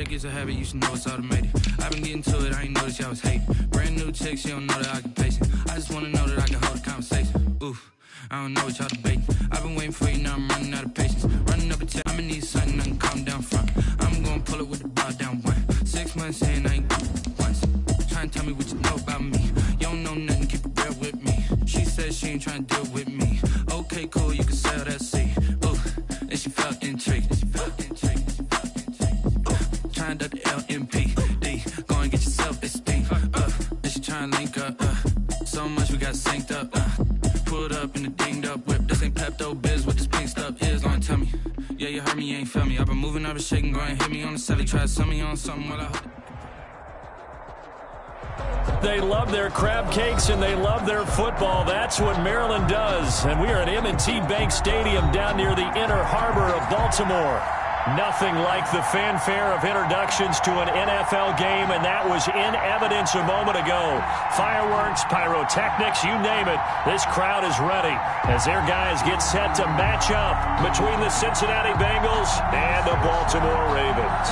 Work is a habit, you should know it's automated. I've been getting to it, I ain't noticed y'all was hating. Brand new chick, she don't know that I can pace it. I just wanna know that I can hold a conversation. Oof, I don't know what y'all debating. I've been waiting for you, now I'm running out of patience. Running up a check, I'ma need something I can calm down front. I'm gonna pull it with the bar down one. 6 months in, I ain't once. Trying to tell me what you know about me. You don't know nothing, keep it real with me. She said she ain't trying to deal with me. Okay, cool, you can sell that seed. Ooh, and she felt intrigued. Trying to the LMPD. Go and get yourself esteem. And she trying to link up. So much we got synced up. Pulled up in the dinged up whip. This ain't Pepto Biz, what this pink stuff is. Gonna tell me. Yeah, you heard me, you ain't felt me. I've been moving, I've been shaking. Go and hit me on the celly. Try to sell me on something while I hope. They love their crab cakes and they love their football. That's what Maryland does. And we are at M&T Bank Stadium down near the inner harbor of Baltimore. Nothing like the fanfare of introductions to an NFL game, and that was in evidence a moment ago. Fireworks, pyrotechnics, you name it. This crowd is ready as their guys get set to match up between the Cincinnati Bengals and the Baltimore Ravens.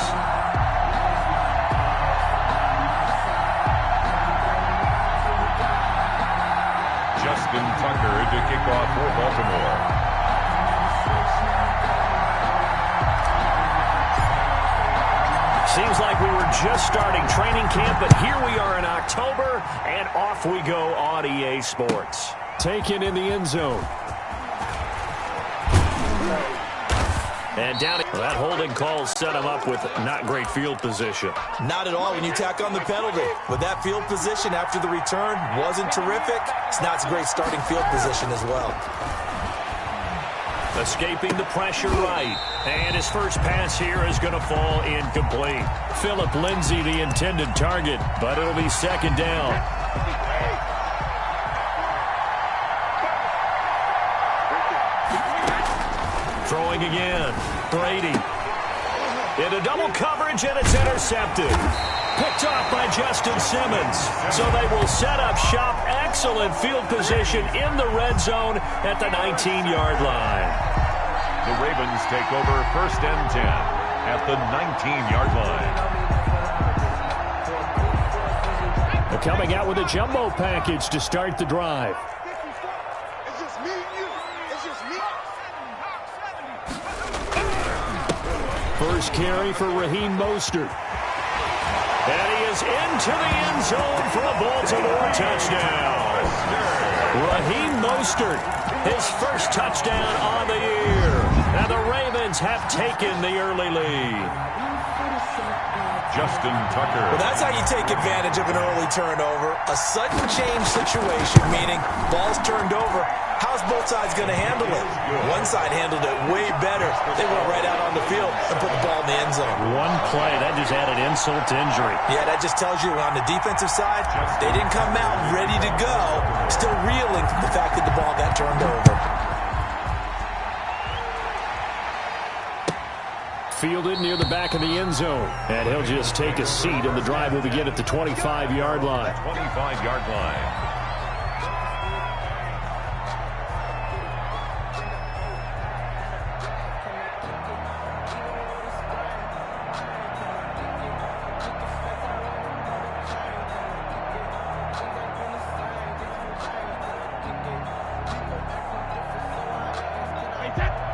Justin Tucker to kick off for Baltimore. Seems like we were just starting training camp, but here we are in October, and off we go on EA Sports. Taken in the end zone. And down, that holding call set him up with not great field position. Not at all when you tack on the penalty. But that field position after the return wasn't terrific. It's not a great starting field position as well. Escaping the pressure right. And his first pass here is going to fall incomplete. Phillip Lindsay the intended target, but it'll be second down. Throwing again. Brady. Into double coverage, and it's intercepted. Picked off by Justin Simmons. So they will set up shop. Excellent field position in the red zone at the 19-yard line. The Ravens take over 1st and 10 at the 19-yard line. They're coming out with a jumbo package to start the drive. First carry for Raheem Mostert. And he is into the end zone for a Baltimore touchdown. Raheem Mostert, his first touchdown on the year. And the Ravens have taken the early lead. Justin Tucker. Well, that's how you take advantage of an early turnover. A sudden change situation, meaning ball's turned over. How's both sides going to handle it? One side handled it way better. They went right out on the field and put the ball in the end zone. One play, that just added insult to injury. Yeah, that just tells you on the defensive side, they didn't come out ready to go, still reeling from the fact that the ball got turned over. Fielded near the back of the end zone. And he'll just take a seat, and the drive will begin at the 25-yard line. 25-yard line.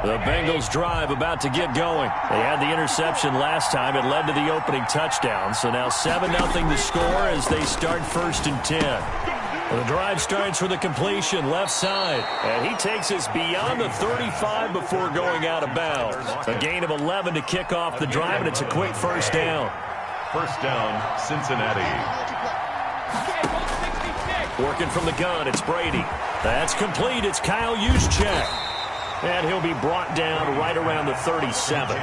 The Bengals drive about to get going. They had the interception last time. It led to the opening touchdown. So now 7-0 the score as they start 1st and 10. The drive starts with a completion left side. And he takes us beyond the 35 before going out of bounds. A gain of 11 to kick off the drive, and it's a quick first down. First down, Cincinnati. Working from the gun, it's Brady. That's complete. It's Kyle Juszczyk. And he'll be brought down right around the 37.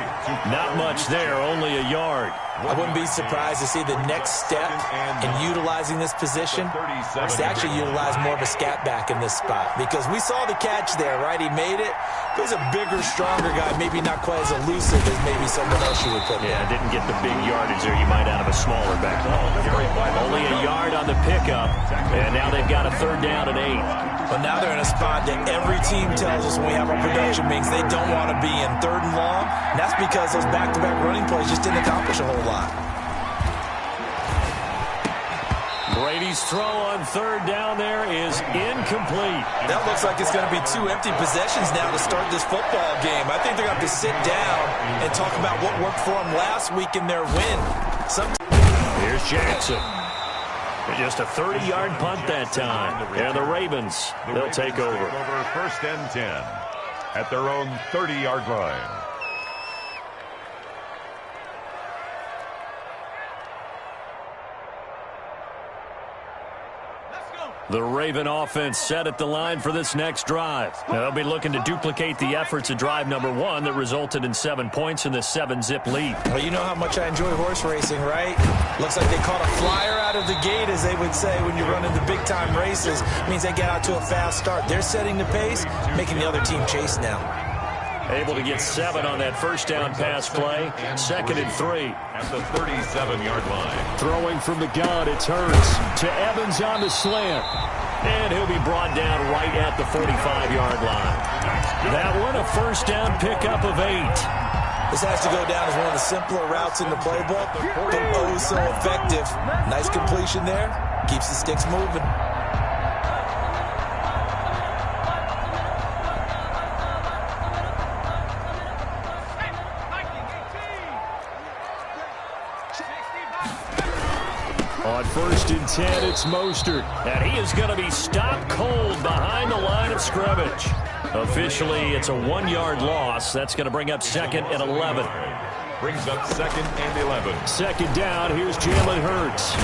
Not much there, only a yard. I wouldn't be surprised to see the next step in utilizing this position is to actually utilize more of a scat back in this spot. Because we saw the catch there, right? He made it. But he's a bigger, stronger guy, maybe not quite as elusive as maybe someone else you would put there. Yeah, didn't get the big yardage there you might out of a smaller back. Only a yard on the pickup, and now they've got a 3rd down and 8. But now they're in a spot that every team tells us when we have our production meetings they don't want to be in, 3rd and long. And that's because those back-to-back running plays just didn't accomplish a whole lot. Brady's throw on 3rd down there is incomplete. That looks like it's going to be 2 empty possessions now to start this football game. I think they're going to have to sit down and talk about what worked for them last week in their win. Here's Jackson. Just a 30-yard punt that time. And the Ravens, they'll take over. 1st and 10 at their own 30-yard line. The Raven offense set at the line for this next drive. Now they'll be looking to duplicate the efforts of drive number 1 that resulted in 7 points in this 7-zip lead. Well, you know how much I enjoy horse racing, right? Looks like they caught a flyer out of the gate, as they would say when you're running the big-time races. It means they get out to a fast start. They're setting the pace, making the other team chase now. Able to get 7 on that 1st down pass play. 2nd and 3. At the 37-yard line. Throwing from the gun, it's Hurts to Evans on the slant. And he'll be brought down right at the 45-yard line. That one, a 1st down pickup of 8. This has to go down as one of the simpler routes in the playbook, but oh so effective. Nice completion there. Keeps the sticks moving. On 1st and 10, it's Mostert. And he is going to be stopped cold behind the line of scrimmage. Officially, it's a 1-yard loss. That's going to bring up 2nd and 11. Brings up 2nd and 11. 2nd down, here's Jalen Hurts.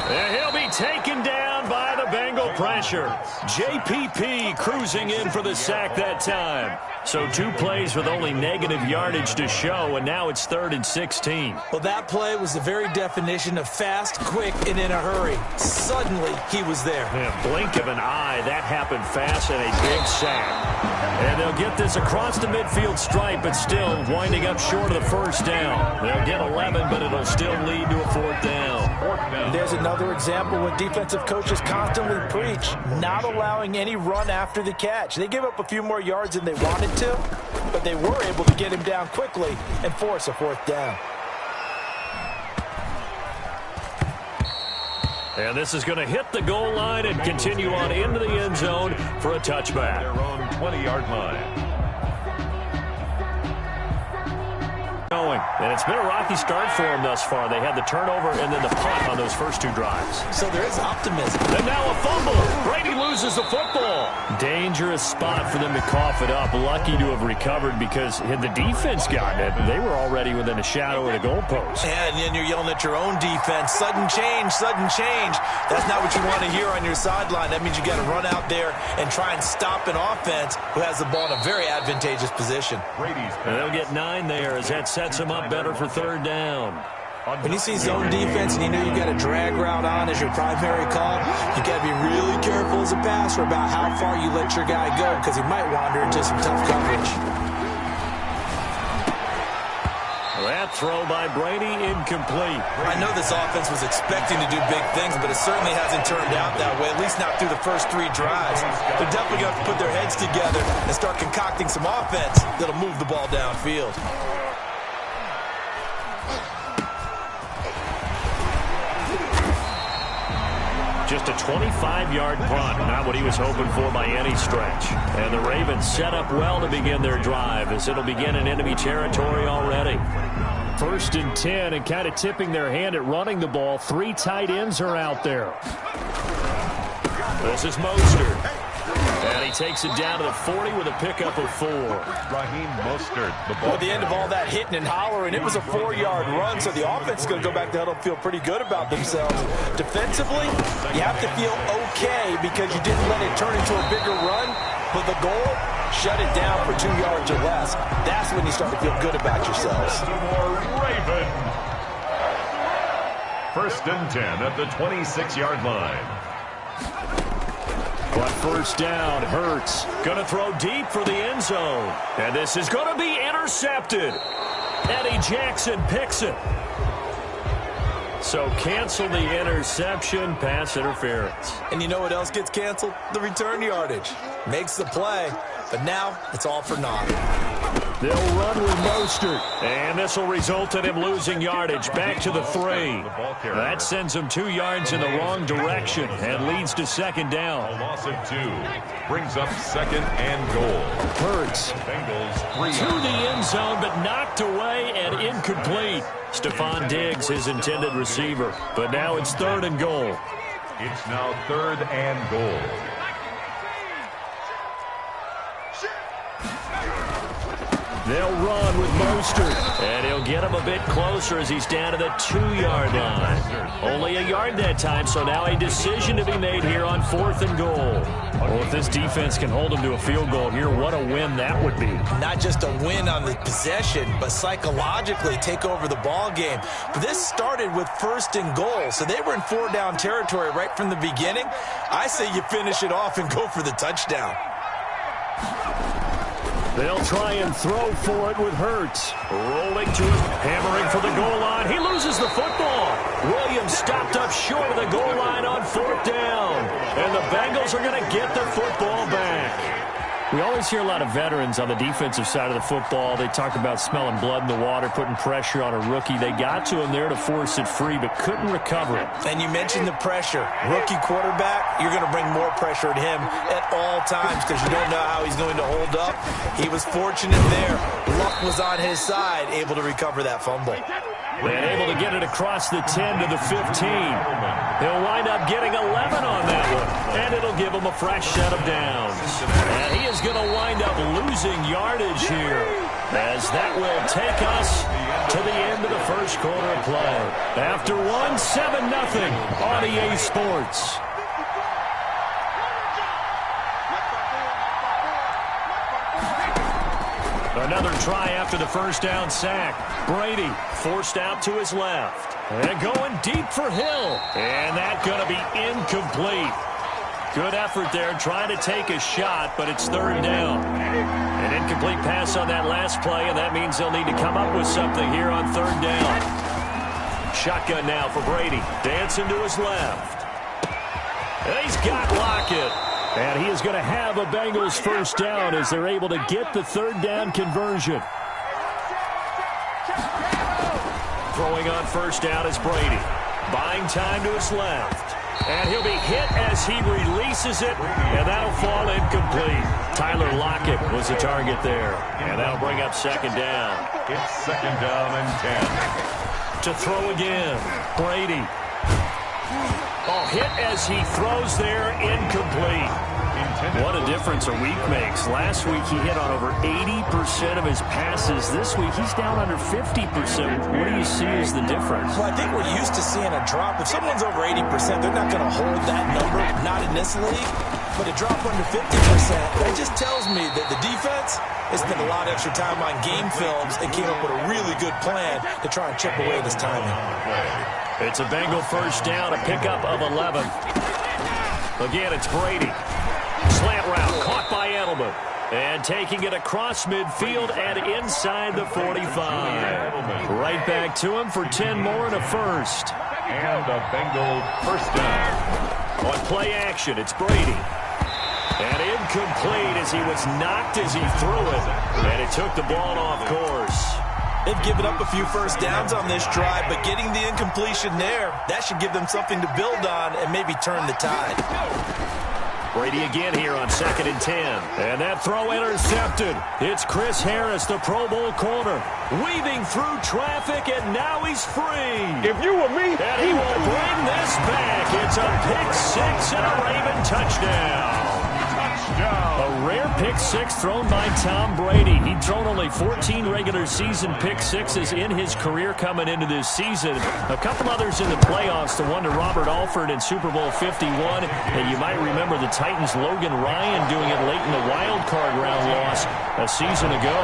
And he'll be taken down by the Bengal pressure. JPP cruising in for the sack that time. So 2 plays with only negative yardage to show, and now it's 3rd and 16. Well, that play was the very definition of fast, quick, and in a hurry. Suddenly, he was there. Yeah, blink of an eye, that happened fast and a big sack. And they'll get this across the midfield stripe, but still winding up short of the 1st down. They'll get 11, but it'll still lead to a 4th down. There's another example what defensive coaches constantly preach, not allowing any run after the catch. They give up a few more yards than they wanted to, but they were able to get him down quickly and force a 4th down. And this is going to hit the goal line and continue on into the end zone for a touchback. Their own 20-yard line. And it's been a rocky start for them thus far. They had the turnover and then the punt on those first 2 drives. So there is optimism. And now a fumble. Brady loses the football. Dangerous spot for them to cough it up. Lucky to have recovered because had the defense gotten it, they were already within a shadow of the goalpost. And then you're yelling at your own defense. Sudden change, sudden change. That's not what you want to hear on your sideline. That means you got to run out there and try and stop an offense who has the ball in a very advantageous position. And they'll get 9 there as that sets them up better for 3rd down. When you see zone defense and you know you got a drag route on as your primary call, you got to be really careful as a passer about how far you let your guy go because he might wander into some tough coverage. That throw by Brady incomplete. I know this offense was expecting to do big things, but it certainly hasn't turned out that way, at least not through the first 3 drives. They're definitely going to put their heads together and start concocting some offense that'll move the ball downfield. Just a 25-yard punt, not what he was hoping for by any stretch. And the Ravens set up well to begin their drive as it'll begin in enemy territory already. 1st and 10 and kind of tipping their hand at running the ball. 3 tight ends are out there. This is Mostert. And he takes it down to the 40 with a pickup of 4. Raheem Mostert, the ball. At the end of all that hitting and hollering, it was a 4-yard run, so the offense is going to go back to huddle and feel pretty good about themselves. Defensively, you have to feel okay because you didn't let it turn into a bigger run, but the goal, shut it down for 2 yards or less. That's when you start to feel good about yourselves. Raven. 1st and 10 at the 26-yard line. On first down, Hurts going to throw deep for the end zone. And this is going to be intercepted. Eddie Jackson picks it. So cancel the interception, pass interference. And you know what else gets canceled? The return yardage. Makes the play, but now it's all for naught. They'll run with Mostert. And this will result in him losing yardage. Back to the 3. That sends him 2 yards in the wrong direction and leads to second down. A loss of 2 brings up second and goal. Hurts Bengals 3 to the end zone, but knocked away and incomplete. Stephon Diggs, his intended receiver. But now it's 3rd and goal. It's now 3rd and goal. They'll run with Mostert, and he'll get him a bit closer as he's down to the 2-yard line. Only a yard that time, so now a decision to be made here on 4th and goal. Well, if this defense can hold him to a field goal here, what a win that would be. Not just a win on the possession, but psychologically take over the ball game. But this started with 1st and goal, so they were in 4-down territory right from the beginning. I say you finish it off and go for the touchdown. They'll try and throw for it with Hurts. Rolling to him, hammering for the goal line. He loses the football. Williams stopped up short of the goal line on 4th down. And the Bengals are going to get the football back. We always hear a lot of veterans on the defensive side of the football. They talk about smelling blood in the water, putting pressure on a rookie. They got to him there to force it free, but couldn't recover it. And you mentioned the pressure. Rookie quarterback, you're going to bring more pressure at him at all times because you don't know how he's going to hold up. He was fortunate there. Luck was on his side, able to recover that fumble. And able to get it across the 10 to the 15. He'll wind up getting 11 on that one. And it'll give him a fresh set of downs. And he is going to wind up losing yardage here, as that will take us to the end of the first quarter of play. After 7-0 on EA Sports. Another try after the first down sack. Brady forced out to his left. And going deep for Hill. And that's going to be incomplete. Good effort there trying to take a shot, but it's 3rd down. An incomplete pass on that last play, and that means they'll need to come up with something here on 3rd down. Shotgun now for Brady. Dancing to his left. And he's got Lockett. And he is going to have a Bengals first down as they're able to get the 3rd down conversion. Throwing on first down is Brady. Buying time to his left. And he'll be hit as he releases it, and that'll fall incomplete. Tyler Lockett was the target there, and that'll bring up 2nd down. It's 2nd down and 10. To throw again, Brady. Oh, hit as he throws there, incomplete. What a difference a week makes. Last week he hit on over 80% of his passes. This week he's down under 50%. What do you see as the difference? Well, I think we're used to seeing a drop. If someone's over 80%, they're not going to hold that number, not in this league. But a drop under 50%, that just tells me that the defense has spent a lot of extra time on game films and came up with a really good plan to try and chip away this timing. It's a Bengal first down, a pickup of 11. Again, it's Brady. Slant route caught by Edelman. And taking it across midfield and inside the 45. Right back to him for 10 more and a first. And a Bengal first down. On play action, it's Brady. And incomplete as he was knocked as he threw it. And it took the ball off course. They've given up a few first downs on this drive, but getting the incompletion there, that should give them something to build on and maybe turn the tide. Brady again here on 2nd and 10. And that throw intercepted. It's Chris Harris, the Pro Bowl corner, weaving through traffic, and now he's free. If you were me, and he will bring this back. It's a pick six and a Raven touchdown. A rare pick six thrown by Tom Brady. He'd thrown only 14 regular season pick sixes in his career coming into this season. A couple others in the playoffs, the one to Robert Alford in Super Bowl 51. And you might remember the Titans' Logan Ryan doing it late in the wild card round loss a season ago.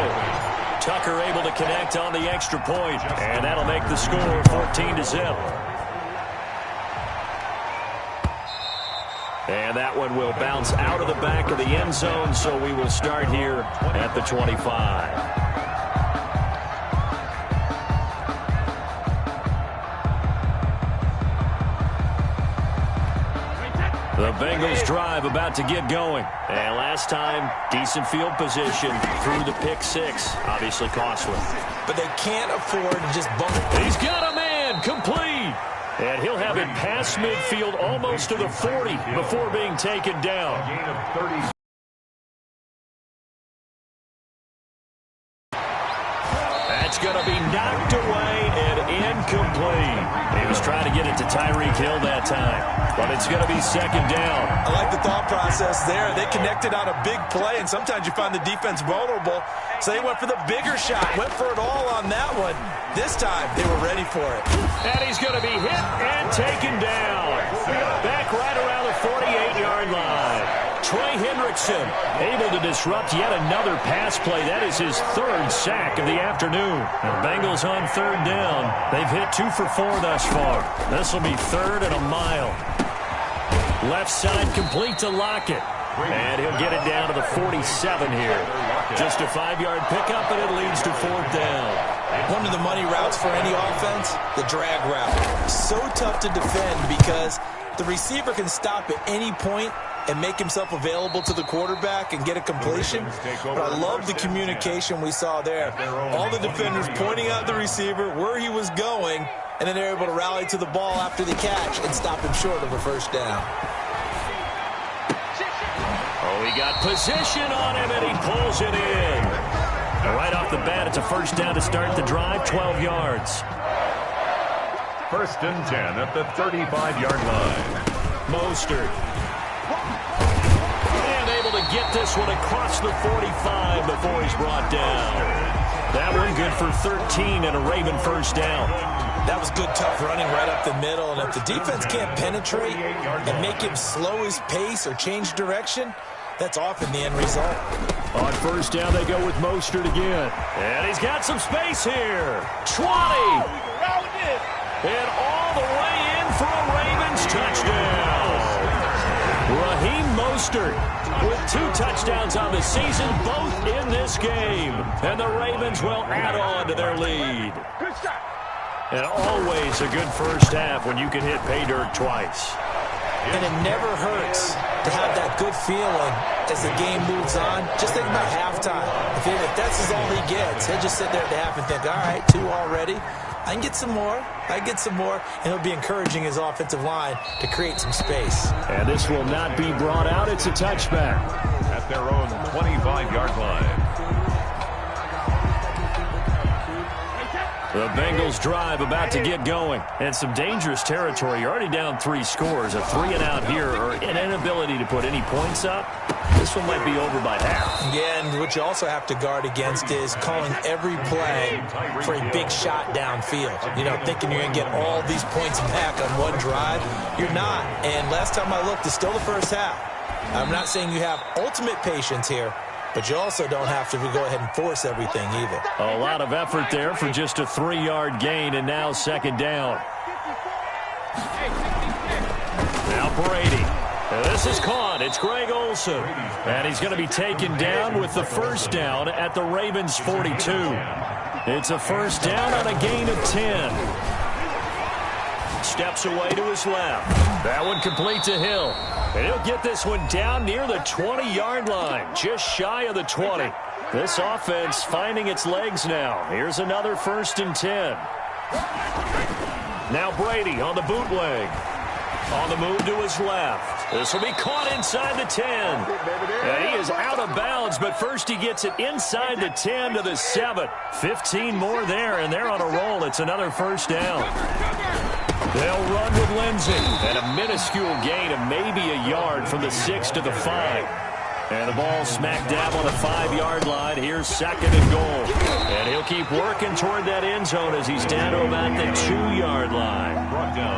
Tucker able to connect on the extra point, and that'll make the score 14-0. And that one will bounce out of the back of the end zone, so we will start here at the 25. The Bengals drive about to get going. And last time, decent field position through the pick six. Obviously costly. But they can't afford to just bump. He's got a man, complete. And he'll have it past midfield almost to the 40 before being taken down. Gain of 30. That's going to be knocked away and incomplete. He was trying to get it to Tyreek Hill that time, but it's going to be second down. I like the thought process there. They connected on a big play, and sometimes you find the defense vulnerable, so they went for the bigger shot, went for it all on that one. This time, they were ready for it. And he's going to be hit and taken down. Back right around the 48-yard line. Trey Hendrickson able to disrupt yet another pass play. That is his third sack of the afternoon. The Bengals on third down. They've hit 2 for 4 thus far. This will be third and a mile. Left side complete to Lockett. And he'll get it down to the 47 here. Just a 5-yard pickup, and it leads to fourth down. One of the money routes for any offense, the drag route. So tough to defend because the receiver can stop at any point and make himself available to the quarterback and get a completion. But I love the communication we saw there. All the defenders pointing out the receiver, where he was going, and then they're able to rally to the ball after the catch and stop him short of a first down. Oh, he got position on him, and he pulls it in. And right off the bat, it's a first down to start the drive, 12 yards. First and 10 at the 35-yard line. Mostert. And able to get this one across the 45 before he's brought down. That one good for 13 and a Raven first down. That was good, tough running right up the middle. And if the defense can't penetrate and make him slow his pace or change direction, that's often the end result. On first down, they go with Mostert again. And he's got some space here. 20. And all the way in for a Ravens touchdown. Raheem Mostert with 2 touchdowns on the season, both in this game. And the Ravens will add on to their lead. And always a good first half when you can hit pay dirt twice. And it never hurts to have that good feeling as the game moves on. Just think about halftime. If that's all he gets, he'll just sit there at the half and think, all right, 2 already. I can get some more. I can get some more. And he'll be encouraging his offensive line to create some space. And this will not be brought out. It's a touchback. At their own 25-yard line. The Bengals drive about to get going. And some dangerous territory. You're already down 3 scores. A 3 and out here, or an inability to put any points up. This one might be over by half. Yeah, and what you also have to guard against is calling every play for a big shot downfield. You know, thinking you're going to get all these points back on one drive. You're not. And last time I looked, it's still the first half. I'm not saying you have ultimate patience here, but you also don't have to go ahead and force everything either. A lot of effort there for just a 3-yard gain, and now second down. Now Brady. This is caught. It's Greg Olsen. And he's going to be taken down with the first down at the Ravens 42. It's a first down on a gain of 10. Steps away to his left. That one complete to Hill. And he'll get this one down near the 20-yard line, just shy of the 20. This offense finding its legs now. Here's another first and 10. Now Brady on the bootleg. On the move to his left. This will be caught inside the 10. And he is out of bounds, but first he gets it inside the 10 to the 7. 15 more there, and they're on a roll. It's another first down. They'll run with Lindsey. And a minuscule gain of maybe a yard from the 6 to the 5. And the ball smack dab on the 5-yard line. Here's second and goal. And he'll keep working toward that end zone as he's down to about the 2-yard line.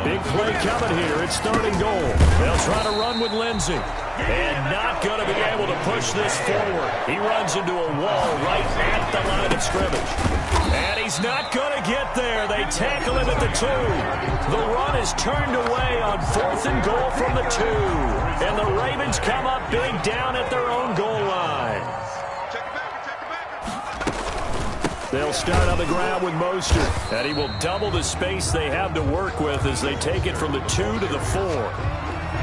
Big big play coming here. It's 3rd and goal. They'll try to run with Lindsey. And not going to be able to push this forward. He runs into a wall right at the line of scrimmage. And he's not going to get there. They tackle him at the 2. The run is turned away on 4th and goal from the 2. And the Ravens come up big down at their own goal line. They'll start on the ground with Mostert. And he will double the space they have to work with as they take it from the 2 to the 4.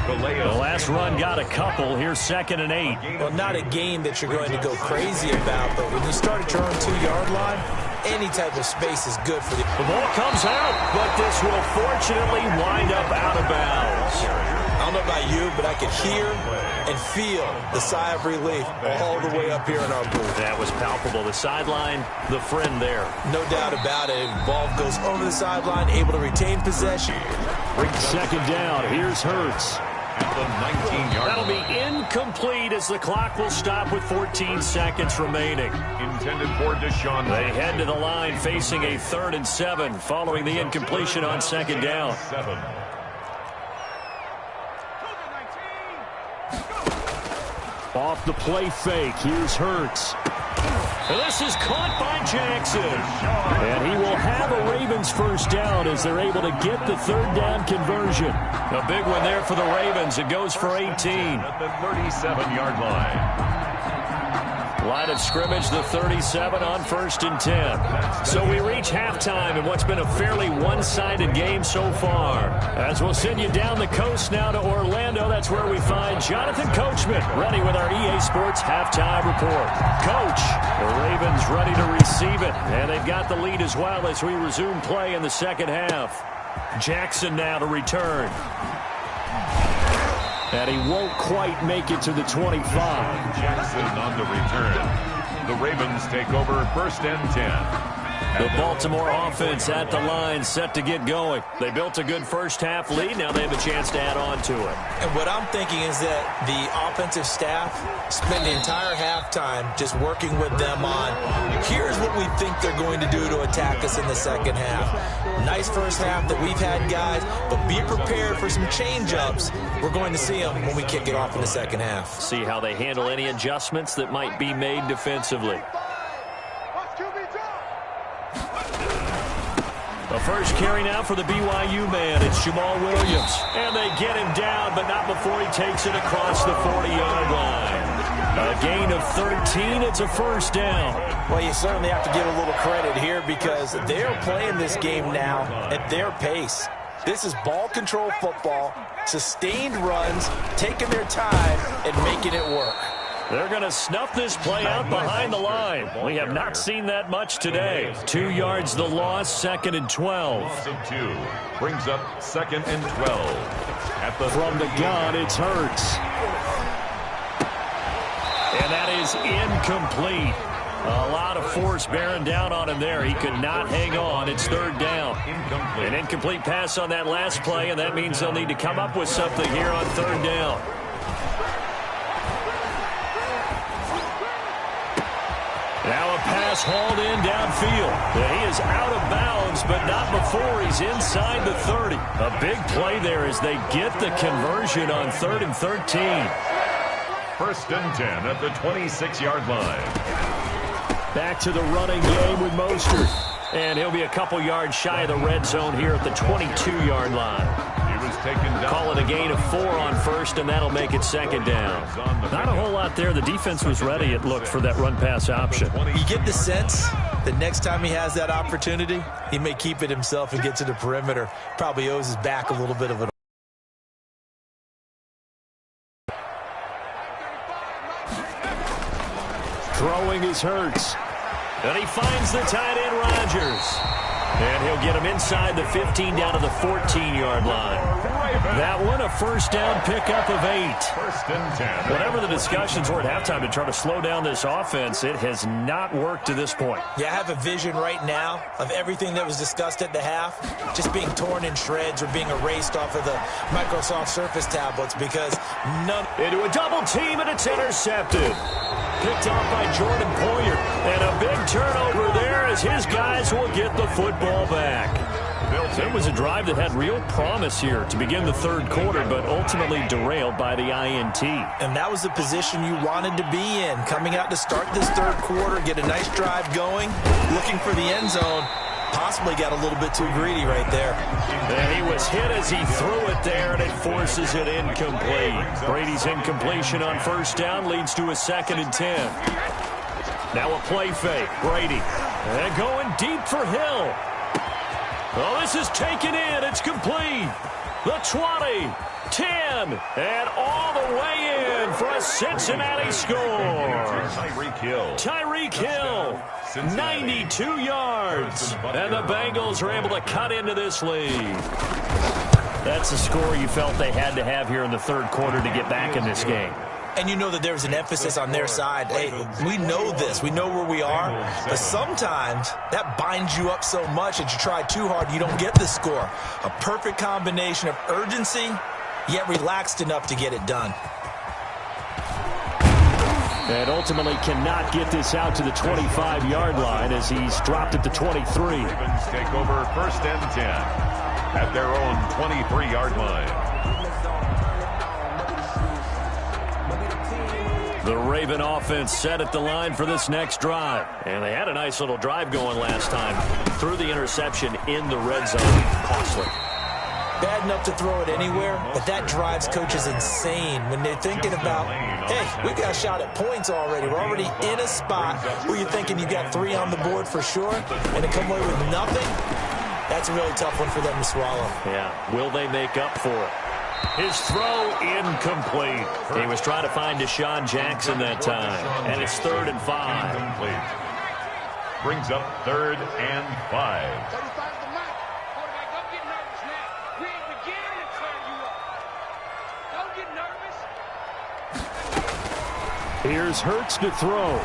The last run got a couple. Here's 2nd and 8. Well, not a game that you're going to go crazy about, but when you start at your own 2-yard line, any type of space is good for the... The ball comes out, but this will fortunately wind up out of bounds. I don't know about you, but I could hear and feel the sigh of relief all the way up here in our booth. That was palpable. The sideline, the friend there. No doubt about it. Ball goes over the sideline, able to retain possession. 2nd down. Here's Hurts. At the 19-yard That'll be incomplete as the clock will stop with 14 seconds remaining. intended for Deshaun. They head to the line facing a 3rd and 7 following the incompletion on 2nd down. 7. Off the play fake. Here's Hurts. This is caught by Jackson. And he will have a Ravens 1st down as they're able to get the 3rd down conversion. A big one there for the Ravens. It goes for 18. At the 37-yard line. Line of scrimmage, the 37 on 1st and 10. So we reach halftime in what's been a fairly one-sided game so far. As we'll send you down the coast now to Orlando, that's where we find Jonathan Coachman ready with our EA Sports halftime report. Coach, the Ravens ready to receive it, and they've got the lead as well as we resume play in the 2nd half. Jackson now to return. And he won't quite make it to the 25. Jackson on the return. The Ravens take over 1st and 10. The Baltimore offense at the line, set to get going. They built a good 1st half lead. Now they have a chance to add on to it. And what I'm thinking is that the offensive staff spend the entire halftime just working with them on, here's what we think they're going to do to attack us in the 2nd half. Nice 1st half that we've had, guys, but be prepared for some change-ups. We're going to see them when we kick it off in the 2nd half. See how they handle any adjustments that might be made defensively. The first carry now for the BYU man. It's Jamal Williams. And they get him down, but not before he takes it across the 40-yard line. A gain of 13. It's a 1st down. Well, you certainly have to give a little credit here because they're playing this game now at their pace. This is ball control football, sustained runs, taking their time and making it work. They're going to snuff this play out behind the line. We have not seen that much today. 2 yards the loss, 2nd and 12. Loss of 2 brings up 2nd and 12. At the From the gun, it's Hurts. And that is incomplete. A lot of force bearing down on him there. He could not hang on. It's 3rd down. An incomplete pass on that last play, and that means they'll need to come up with something here on 3rd down. Now a pass hauled in downfield. He is out of bounds, but not before he's inside the 30. A big play there as they get the conversion on 3rd and 13. 1st and 10 at the 26-yard line. Back to the running game with Mostert. And he'll be a couple yards shy of the red zone here at the 22-yard line. He was taken down. Call it a gain of 4 on 1st, and that'll make it 2nd down. Not a whole lot there. The defense was ready, it looked, for that run-pass option. You get the sense that next time he has that opportunity, he may keep it himself and get to the perimeter. Probably owes his back a little bit of an. Throwing is Hurts. And he finds the tight end, Rodgers. And he'll get him inside the 15 down to the 14-yard line. That one, a 1st down pickup of 8. 1st and 10. Whatever the discussions were at halftime to try to slow down this offense, it has not worked to this point. Yeah, I have a vision right now of everything that was discussed at the half just being torn in shreds or being erased off of the Microsoft Surface tablets because none. Into a double team, and it's intercepted. Picked off by Jordan Poyer. And a big turnover there as his guys will get the football back. It was a drive that had real promise here to begin the third quarter, but ultimately derailed by the INT. And that was the position you wanted to be in. Coming out to start this third quarter, get a nice drive going, looking for the end zone. Possibly got a little bit too greedy right there. And he was hit as he threw it there, and it forces it incomplete. Brady's incompletion on first down leads to a 2nd and 10. Now a play fake. Brady. And going deep for Hill. Oh, this is taken in. It's complete. The 20, 10, and all the way in for a Cincinnati score. Tyreek Hill. 92 yards. And the Bengals are able to cut into this lead. That's the score you felt they had to have here in the third quarter to get back in this game. And you know that there's an emphasis on their side. Hey, we know this. We know where we are. But sometimes that binds you up so much that you try too hard, you don't get the score. A perfect combination of urgency, yet relaxed enough to get it done. And ultimately cannot get this out to the 25-yard line as he's dropped at the 23. Ravens take over 1st and 10 at their own 23-yard line. The Raven offense set at the line for this next drive. And they had a nice little drive going last time. Threw the interception in the red zone. Costly. Bad enough to throw it anywhere, but that drives coaches insane when they're thinking about, hey, we got a shot at points already. We're already in a spot where you're thinking you got 3 on the board for sure, and to come away with nothing, that's a really tough one for them to swallow. Yeah, will they make up for it? His throw incomplete. He was trying to find Deshaun Jackson that time, and it's 3rd and 5. Incomplete. Brings up 3rd and 5. Here's Hurts to throw.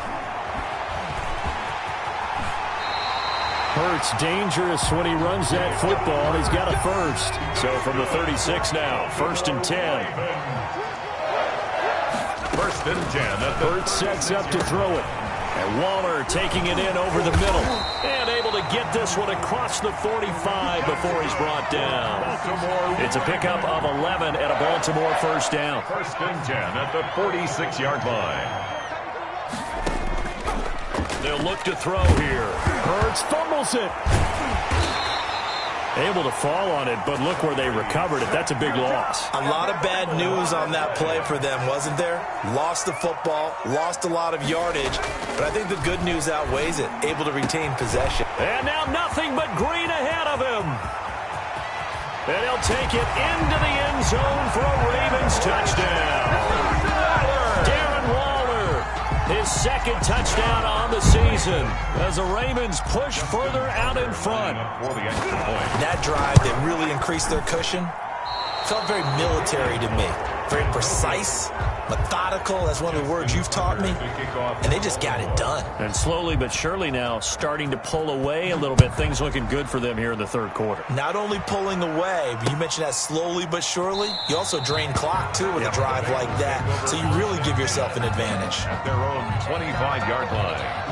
Hurts dangerous when he runs that football. He's got a first. So from the 36 now, 1st and 10. 1st and 10. Hurts sets up to throw it. And Waller taking it in over the middle. And able to get this one across the 45 before he's brought down. It's a pickup of 11 and a Baltimore first down. 1st and 10 at the 46-yard line. They'll look to throw here. Hurts fumbles it. Able to fall on it, but look where they recovered it. That's a big loss. A lot of bad news on that play for them, wasn't there? Lost the football, lost a lot of yardage, but I think the good news outweighs it. Able to retain possession. And now nothing but green ahead of him. And he'll take it into the end zone for a Ravens touchdown. Darren Waller, his 2nd touchdown on the season as the Ravens push further out in front. That drive that really increased their cushion felt very military to me. Very precise, methodical. That's one of the words you've taught me. And they just got it done. And slowly but surely now starting to pull away a little bit. Things looking good for them here in the third quarter. Not only pulling away, but you mentioned that slowly but surely. You also drain clock, too, with a drive like that. So you really give yourself an advantage. At their own 25-yard line.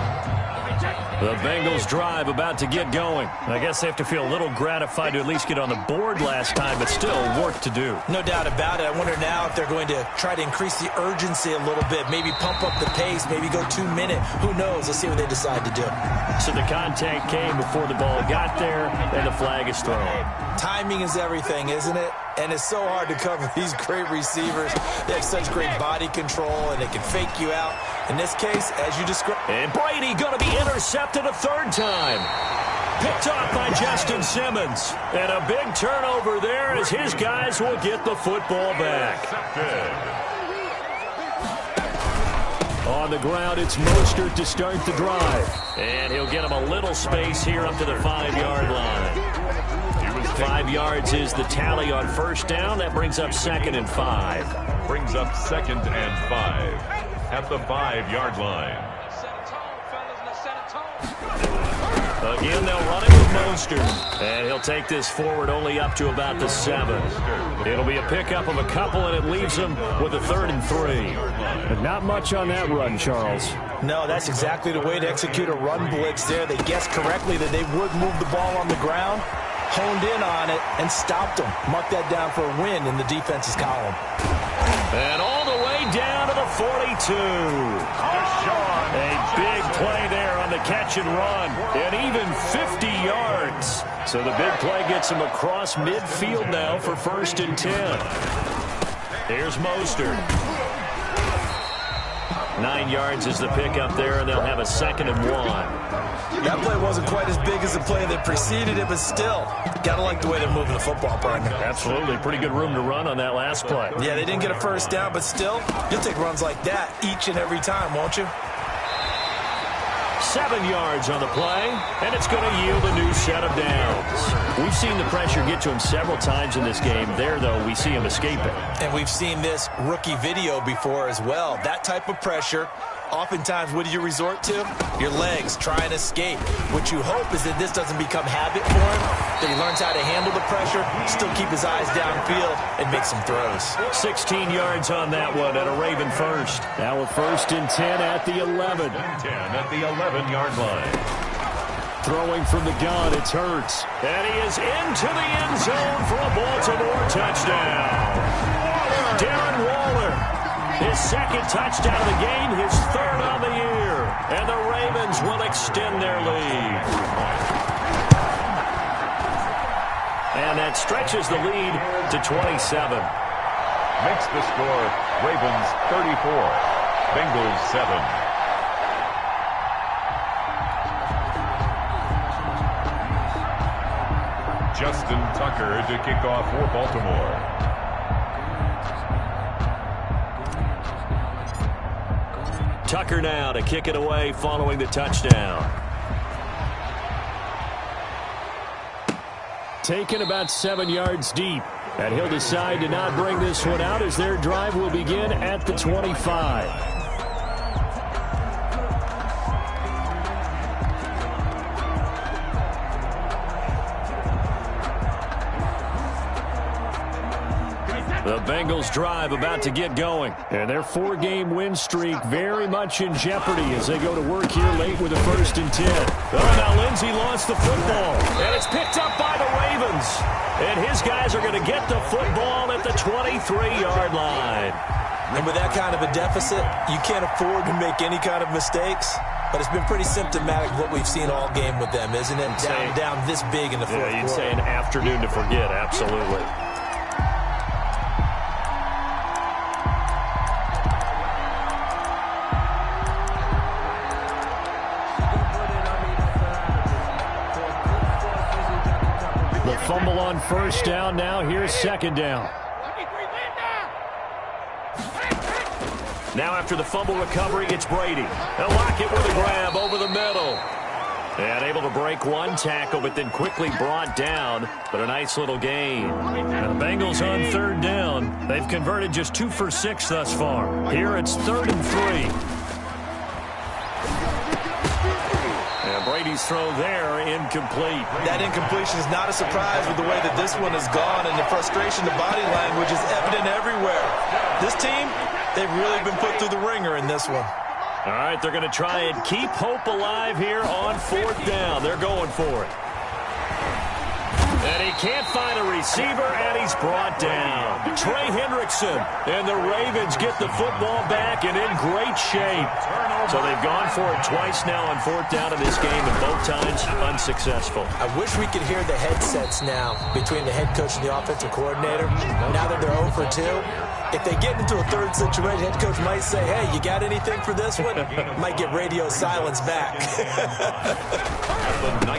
The Bengals drive about to get going. I guess they have to feel a little gratified to at least get on the board last time, but still work to do. No doubt about it. I wonder now if they're going to try to increase the urgency a little bit, maybe pump up the pace, maybe go 2-minute. Who knows? Let's see what they decide to do. So the contact came before the ball got there, and the flag is thrown. Timing is everything, isn't it? And it's so hard to cover these great receivers. They have such great body control, and they can fake you out. In this case, as you described. And Brady going to be intercepted a 3rd time. Picked off by Justin Simmons. And a big turnover there as his guys will get the football back. On the ground, it's Mostert to start the drive. And he'll get him a little space here up to the 5-yard line. 5 yards is the tally on first down. That brings up 2nd and 5. Brings up 2nd and 5 at the 5-yard line. Again, they'll run it with Mostert. And he'll take this forward only up to about the 7. It'll be a pickup of a couple, and it leaves them with a 3rd and 3. But not much on that run, Charles. No, that's exactly the way to execute a run blitz there. They guessed correctly that they would move the ball on the ground. honed in on it and stopped them. Mark that down for a win in the defense's column. And all the way down to the 42. A big play there on the catch and run. And even 50 yards. So the big play gets him across midfield now for 1st and 10. Here's Mostert. 9 yards is the pickup there, and they'll have a 2nd and 1. That play wasn't quite as big as the play that preceded it, but still, got to like the way they're moving the football, partner. Absolutely. Pretty good room to run on that last play. Yeah, they didn't get a first down, but still, you'll take runs like that each and every time, won't you? 7 yards on the play, and it's going to yield a new set of downs. We've seen the pressure get to him several times in this game. There, though, we see him escaping. And we've seen this rookie video before as well. That type of pressure, oftentimes, what do you resort to? Your legs, try and escape. What you hope is that this doesn't become habit for him, that he learns how to handle the pressure, still keep his eyes downfield, and make some throws. 16 yards on that one at a Raven first. Now a 1st and 10 at the 11. 10 at the 11-yard line. Throwing from the gun, it's Hurts. And he is into the end zone for a Baltimore touchdown. Darren Waller, his 2nd touchdown of the game, his 3rd on the year. And the Ravens will extend their lead. And that stretches the lead to 27. Makes the score Ravens 34, Bengals 7. Justin Tucker to kick off for Baltimore. Tucker now to kick it away following the touchdown. Taken about 7 yards deep. And he'll decide to not bring this one out as their drive will begin at the 25. The Bengals drive about to get going. And their 4-game win streak very much in jeopardy as they go to work here late with a 1st and 10. Oh, now Lindsey lost the football. And it's picked up by the Ravens. And his guys are going to get the football at the 23-yard line. And with that kind of a deficit, you can't afford to make any kind of mistakes. But it's been pretty symptomatic of what we've seen all game with them, isn't it? Down this big in the fourth quarter. You'd say an afternoon to forget, absolutely. Fumble on 1st down. Now here's 2nd down. Now after the fumble recovery, it's Brady. They'll lock it with a grab over the middle. And able to break one tackle, but then quickly brought down. But a nice little gain. And the Bengals on 3rd down. They've converted just 2 for 6 thus far. Here it's 3rd and 3. Brady's throw there, incomplete. That incompletion is not a surprise with the way that this one has gone, and the frustration, the body language is evident everywhere. This team, they've really been put through the ringer in this one. All right, they're going to try and keep hope alive here on 4th down. They're going for it. And he can't find a receiver, and he's brought down. Trey Hendrickson, and the Ravens get the football back and in great shape. So they've gone for it twice now on 4th down in this game, and both times unsuccessful. I wish we could hear the headsets now between the head coach and the offensive coordinator. Now that they're 0 for 2, if they get into a 3rd situation, head coach might say, hey, you got anything for this one? Might get radio silence back.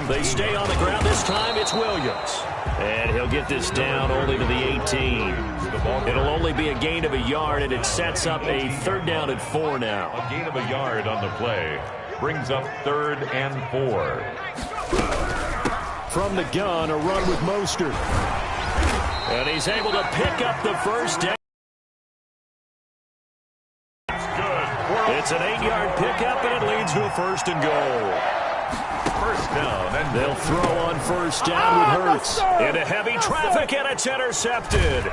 They stay on the ground this time. It's Williams. And he'll get this down only to the 18. It'll only be a gain of a yard, and it sets up a 3rd down and 4 now. A gain of a yard on the play brings up 3rd and 4. From the gun, a run with Mostert. And he's able to pick up the 1st down. It's an 8-yard pickup, and it leads to a 1st and goal. 1st down, and they'll throw on 1st down with Hurts. Into heavy traffic, and it's intercepted.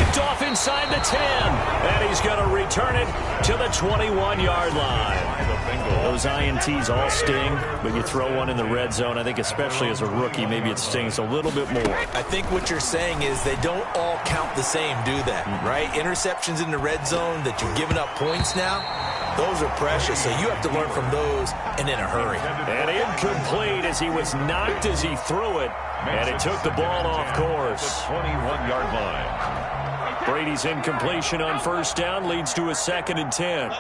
Picked off inside the 10. And he's going to return it to the 21-yard line. Those INTs all sting, but you throw one in the red zone, I think especially as a rookie, maybe it stings a little bit more. I think what you're saying is they don't all count the same, do they? Right? Interceptions in the red zone that you've given up points now, those are precious, so you have to learn from those and in a hurry. And incomplete as he was knocked as he threw it, and it took the ball off course. 21-yard line. Brady's incompletion on first down leads to a 2nd and 10.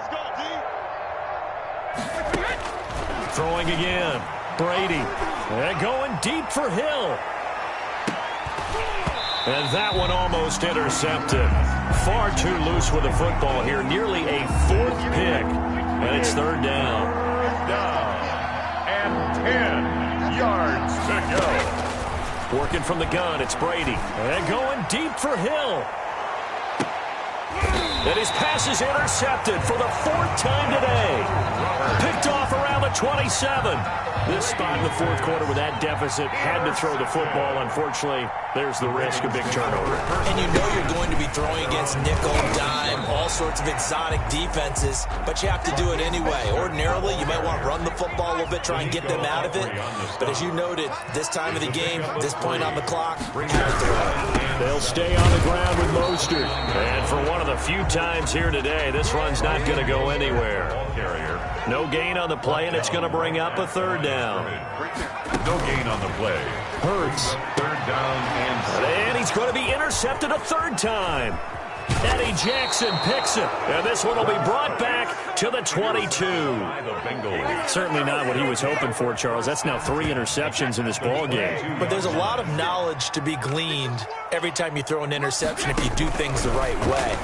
Throwing again. Brady. And going deep for Hill. And that one almost intercepted. Far too loose with the football here. Nearly a 4th pick. And it's 3rd down. Down. And 10 yards to go. Working from the gun, it's Brady. And going deep for Hill. And his pass is intercepted for the 4th time today. Picked off around the 27. This spot in the 4th quarter with that deficit had to throw the football. Unfortunately, there's the risk of big turnover. And you know you're going to be throwing against nickel, dime, all sorts of exotic defenses, but you have to do it anyway. Ordinarily, you might want to run the football a little bit, try and get them out of it. But as you noted, this time of the game, this point on the clock, they'll stay on the ground with Mostert. And for one of the few times here today, this run's not going to go anywhere. No gain on the play, and it's going to bring up a 3rd down. No gain on the play. Hurts. 3rd down and he's going to be intercepted a 3rd time. Eddie Jackson picks it, and this one will be brought back to the 22. Certainly not what he was hoping for, Charles. That's now 3 interceptions in this ball game. But there's a lot of knowledge to be gleaned every time you throw an interception if you do things the right way.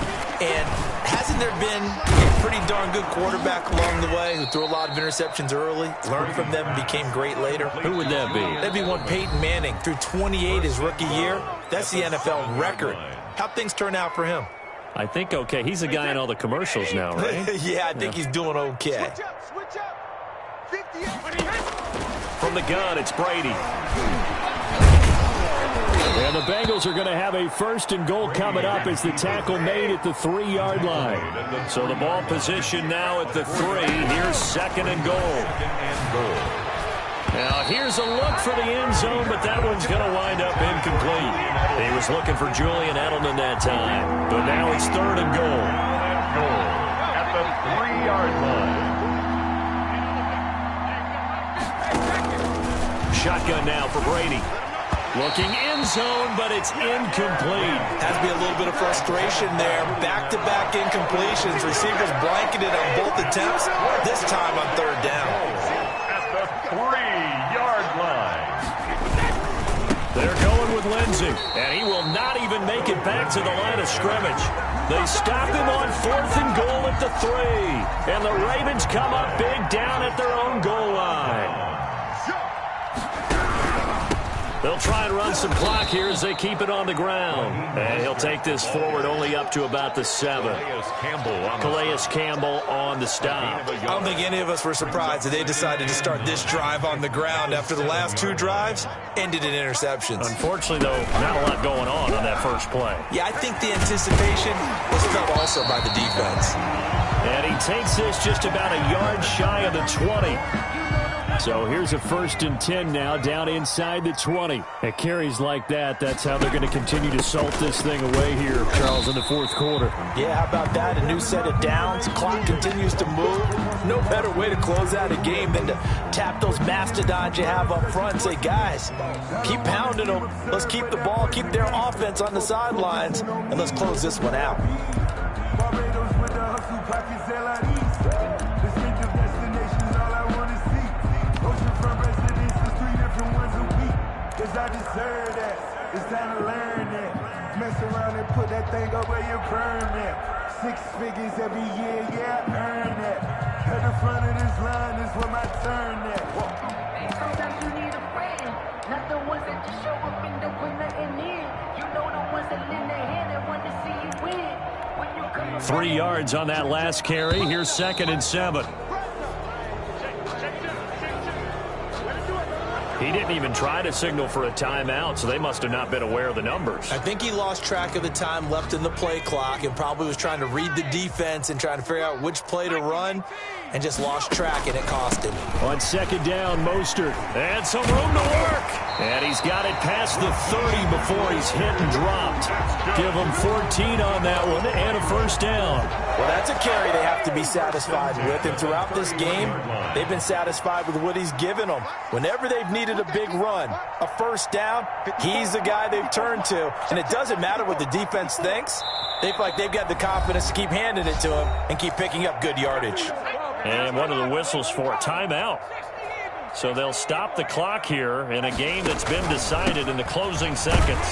And hasn't there been a pretty darn good quarterback along the way who threw a lot of interceptions early, learned from them, and became great later? Who would that be? That'd be one Peyton Manning. Through 28 his rookie year. That's the NFL record. How'd things turn out for him? I think okay. He's a guy in all the commercials now, right? Yeah, I think he's doing okay. From the gun, it's Brady. And the Bengals are going to have a 1st and goal coming up as the tackle made at the 3-yard line. So the ball position now at the 3. Here's 2nd and goal. Now here's a look for the end zone, but that one's going to wind up incomplete. He was looking for Julian Edelman that time, but now it's 3rd and goal. At the 3-yard line. Shotgun now for Brady. Looking end zone, but it's incomplete. Has to be a little bit of frustration there. Back-to-back incompletions. Receivers blanketed on both attempts, this time on 3rd down. At the 3-yard line. They're going with Lindsey, and he will not even make it back to the line of scrimmage. They stop him on 4th and goal at the 3, and the Ravens come up big down at their own goal line. They'll try and run some clock here as they keep it on the ground. And he'll take this forward only up to about the 7. Calais Campbell on the stop. I don't think any of us were surprised that they decided to start this drive on the ground after the last 2 drives ended in interceptions. Unfortunately, though, not a lot going on that first play. Yeah, I think the anticipation was felt also by the defense. And he takes this just about a yard shy of the 20. So here's a 1st and 10 now down inside the 20. At carries like that, that's how they're going to continue to salt this thing away here, Charles, in the 4th quarter. Yeah, how about that? A new set of downs. Clock continues to move. No better way to close out a game than to tap those mastodons you have up front and say, guys, keep pounding them. Let's keep the ball, keep their offense on the sidelines, and let's close this one out. I deserve that. It's time to learn that. Mess around and put that thing up where you burn that. 6 figures every year, yeah, I earn that. At the front of this line is where my turn at. Sometimes you need a friend, not the ones that just show up and don't put nothing in. You know the ones that lend their hand and want to see you win. When you come 3 yards on that last carry. Here's 2nd and 7. He didn't even try to signal for a timeout, so they must have not been aware of the numbers. I think he lost track of the time left in the play clock and probably was trying to read the defense and trying to figure out which play to run and just lost track, and it cost him. On second down, Mostert. And some room to work. And he's got it past the 30 before he's hit and dropped. Give him 14 on that one and a first down. Well, that's a carry they have to be satisfied with. And throughout this game, they've been satisfied with what he's given them. Whenever they've needed a big run, a first down, he's the guy they've turned to. And it doesn't matter what the defense thinks. They feel like they've got the confidence to keep handing it to him and keep picking up good yardage. And one of the whistles for a timeout. So they'll stop the clock here in a game that's been decided in the closing seconds.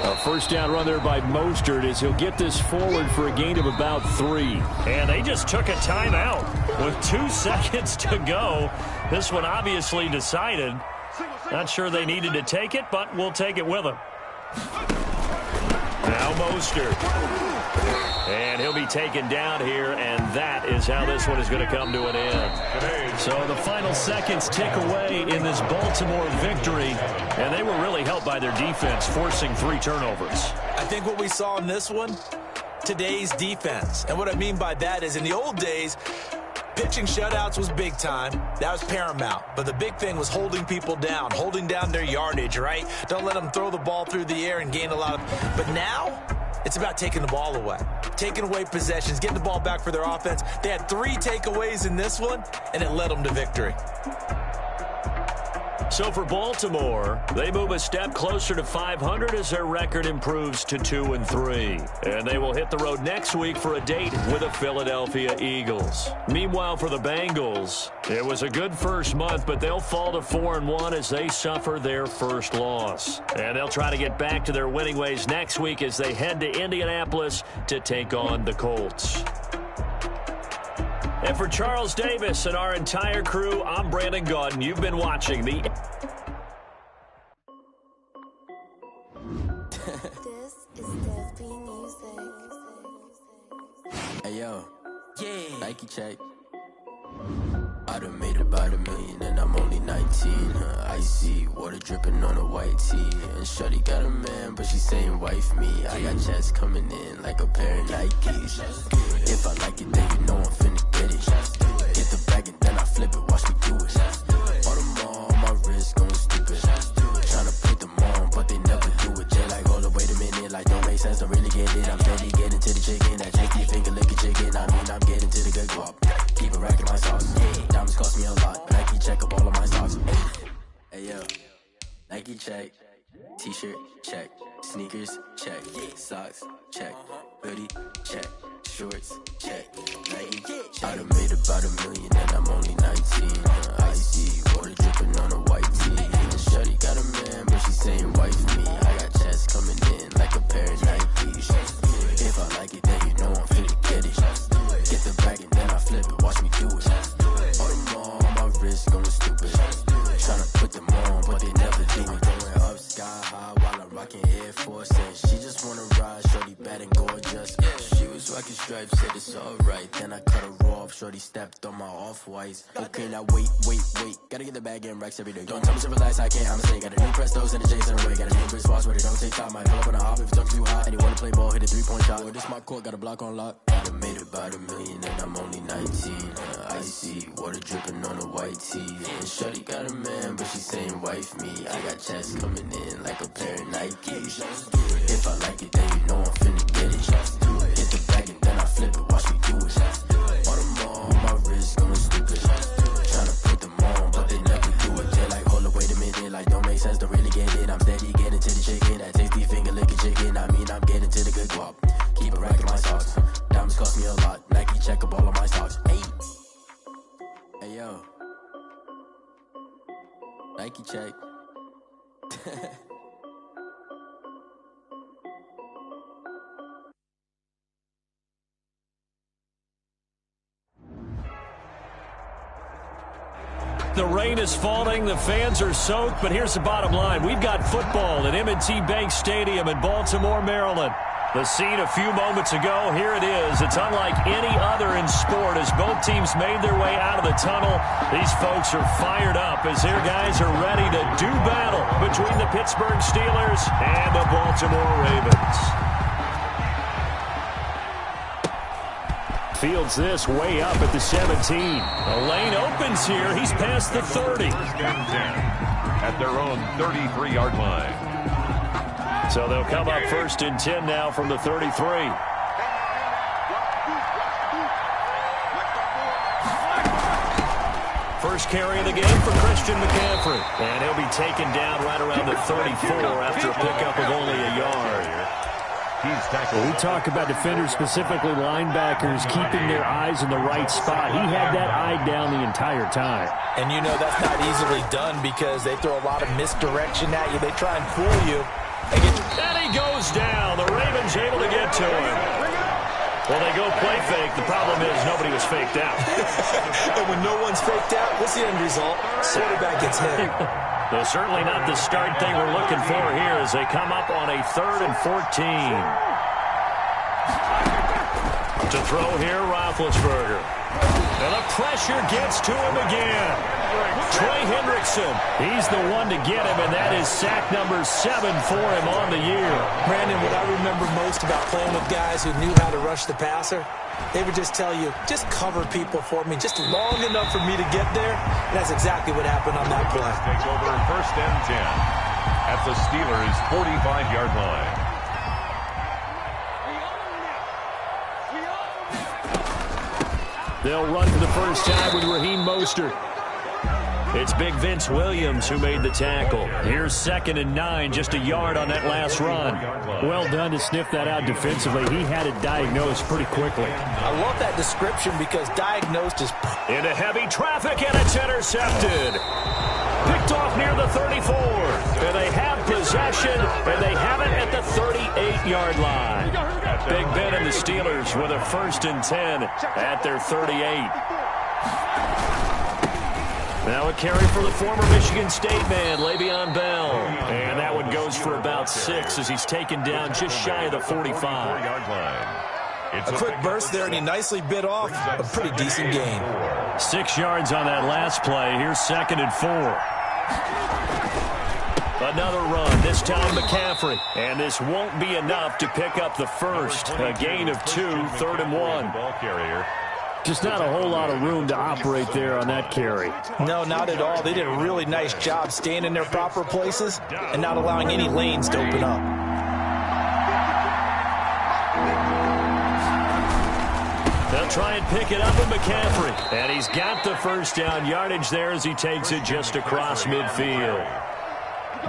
A first down run there by Mostert as he'll get this forward for a gain of about 3. And they just took a timeout with 2 seconds to go. This one obviously decided. Not sure they needed to take it, but we'll take it with them. Now Mostert. And he'll be taken down here, and that is how this one is going to come to an end. So the final seconds tick away in this Baltimore victory, and they were really helped by their defense, forcing 3 turnovers. I think what we saw in this one, today's defense. And what I mean by that is in the old days, pitching shutouts was big time. That was paramount. But the big thing was holding people down, holding down their yardage, right? Don't let them throw the ball through the air and gain a lot of... But now, it's about taking the ball away, taking away possessions, getting the ball back for their offense. They had 3 takeaways in this one, and it led them to victory. So for Baltimore, they move a step closer to 500 as their record improves to 2-3. And they will hit the road next week for a date with the Philadelphia Eagles. Meanwhile, for the Bengals, it was a good first month, but they'll fall to 4-1 as they suffer their first loss. And they'll try to get back to their winning ways next week as they head to Indianapolis to take on the Colts. And for Charles Davis and our entire crew, I'm Brandon Gaudin. You've been watching the... This is Desby Music. Hey, yo. Yeah. Nike check. I done made about $1 million and I'm only 19. Icy water dripping on a white tee. And shorty got a man, but she saying wife me. I got checks coming in like a pair of Nikes. If I like it, then you know I'm finna get it. Get the bag and then I flip it, watch me do it. All them on my wrist going stupid. Tryna put them on, but they never do it. Jay like, hold up, wait a minute, like don't make sense, don't really get it. I'm steady getting to the chicken, that janky finger licking chicken. I mean, I'm getting to the good guap. Keep a rack in my sauce. Diamonds cost me a lot, but Nike check up all of my stocks. Hey yo, Nike check, t-shirt check, sneakers check, socks check, hoodie check, shorts check, Nike check. I done made about $1 million and I'm only 19. Icy water dripping on a white tee. And shorty got a man, but she saying wife me. I got checks coming in like a pair of Nikes. If I like it, then you know I'm finna get it. Get the bag and then I flip it, watch me do it. All them on my wrist going stupid. Tryna put them on, but they never do it. Going up sky high while I'm rocking Air Force. And she just wanna ride, shorty bad and gorgeous. She was rocking stripes, said it's alright. Then I cut her off, shorty stepped on my off-whites. Okay, now wait. Gotta get the bag and racks every day. Don't tell me to relax, I can't, I'ma say. Got a new Prestos and a Jason away. Got a new Chris Foss where they don't take time. Might pull up on a hop if it's too hot. And you wanna play ball, hit a 3-point shot. Or this my court, got a block on lock. I done made about $1 million and I'm only 19. Icy water dripping on a white tee. And shorty got a man, but she saying wife me. I got checks coming in like a pair of Nikes. If I like it, then you know I'm finna get it. Get the bag and then I flip it, watch me do it. All them on my wrist going stupid. Tryna put them on, but they never do it. They're like, hold up, wait a minute, like don't make sense, don't really get it. I'm steady getting to the chicken, that tasty finger licking chicken. I mean, I'm getting to the good guap. Keep a rack in my socks. Diamonds cost me a lot. Nike check up all of my stocks. Hey yo. Nike check. The rain is falling, the fans are soaked, but here's the bottom line. We've got football at M&T Bank Stadium in Baltimore, Maryland. The scene a few moments ago, here it is. It's unlike any other in sport as both teams made their way out of the tunnel. These folks are fired up as their guys are ready to do battle between the Pittsburgh Steelers and the Baltimore Ravens. Fields this way up at the 17. The lane opens here. He's past the 30. At their own 33-yard line. So they'll come up 1st and 10 now from the 33. First carry of the game for Christian McCaffrey. And he'll be taken down right around the 34 after a pickup of only a yard. We talk about defenders, specifically linebackers, keeping their eyes in the right spot. He had that eye down the entire time. And you know that's not easily done because they throw a lot of misdirection at you. They try and fool you. And he goes down. The Ravens able to get to him. Well, they go play fake. The problem is nobody was faked out. And when no one's faked out, what's the end result? Quarterback gets hit. Though certainly not the start thing we're looking for here as they come up on a 3rd and 14. To throw here, Roethlisberger. And the pressure gets to him again. Trey Hendrickson, he's the one to get him, and that is sack number 7 for him on the year. Brandon, what I remember most about playing with guys who knew how to rush the passer, they would just tell you, just cover people for me, just long enough for me to get there. And that's exactly what happened on that play. Takes over 1st and 10 at the Steelers' 45-yard line. They'll run for the first time with Raheem Mostert. It's Big Vince Williams who made the tackle. Here's 2nd and 9, just a yard on that last run. Well done to sniff that out defensively. He had it diagnosed pretty quickly. I love that description because diagnosed is... Into heavy traffic, and it's intercepted. Picked off near the 34. And they have possession, and they have it at the 38-yard line. Big Ben and the Steelers with a 1st and 10 at their 38. Now a carry for the former Michigan State man, Le'Veon Bell. And that one goes for about 6 as he's taken down just shy of the 45. A quick burst there, and he nicely bit off a pretty decent gain. 6 yards on that last play. Here's 2nd and 4. Another run, this time McCaffrey. And this won't be enough to pick up the first. A gain of 2, 3rd and 1. Ball carrier. Just not a whole lot of room to operate there on that carry. No, not at all. They did a really nice job staying in their proper places and not allowing any lanes to open up. They'll try and pick it up with McCaffrey. And he's got the first down yardage there as he takes it just across midfield.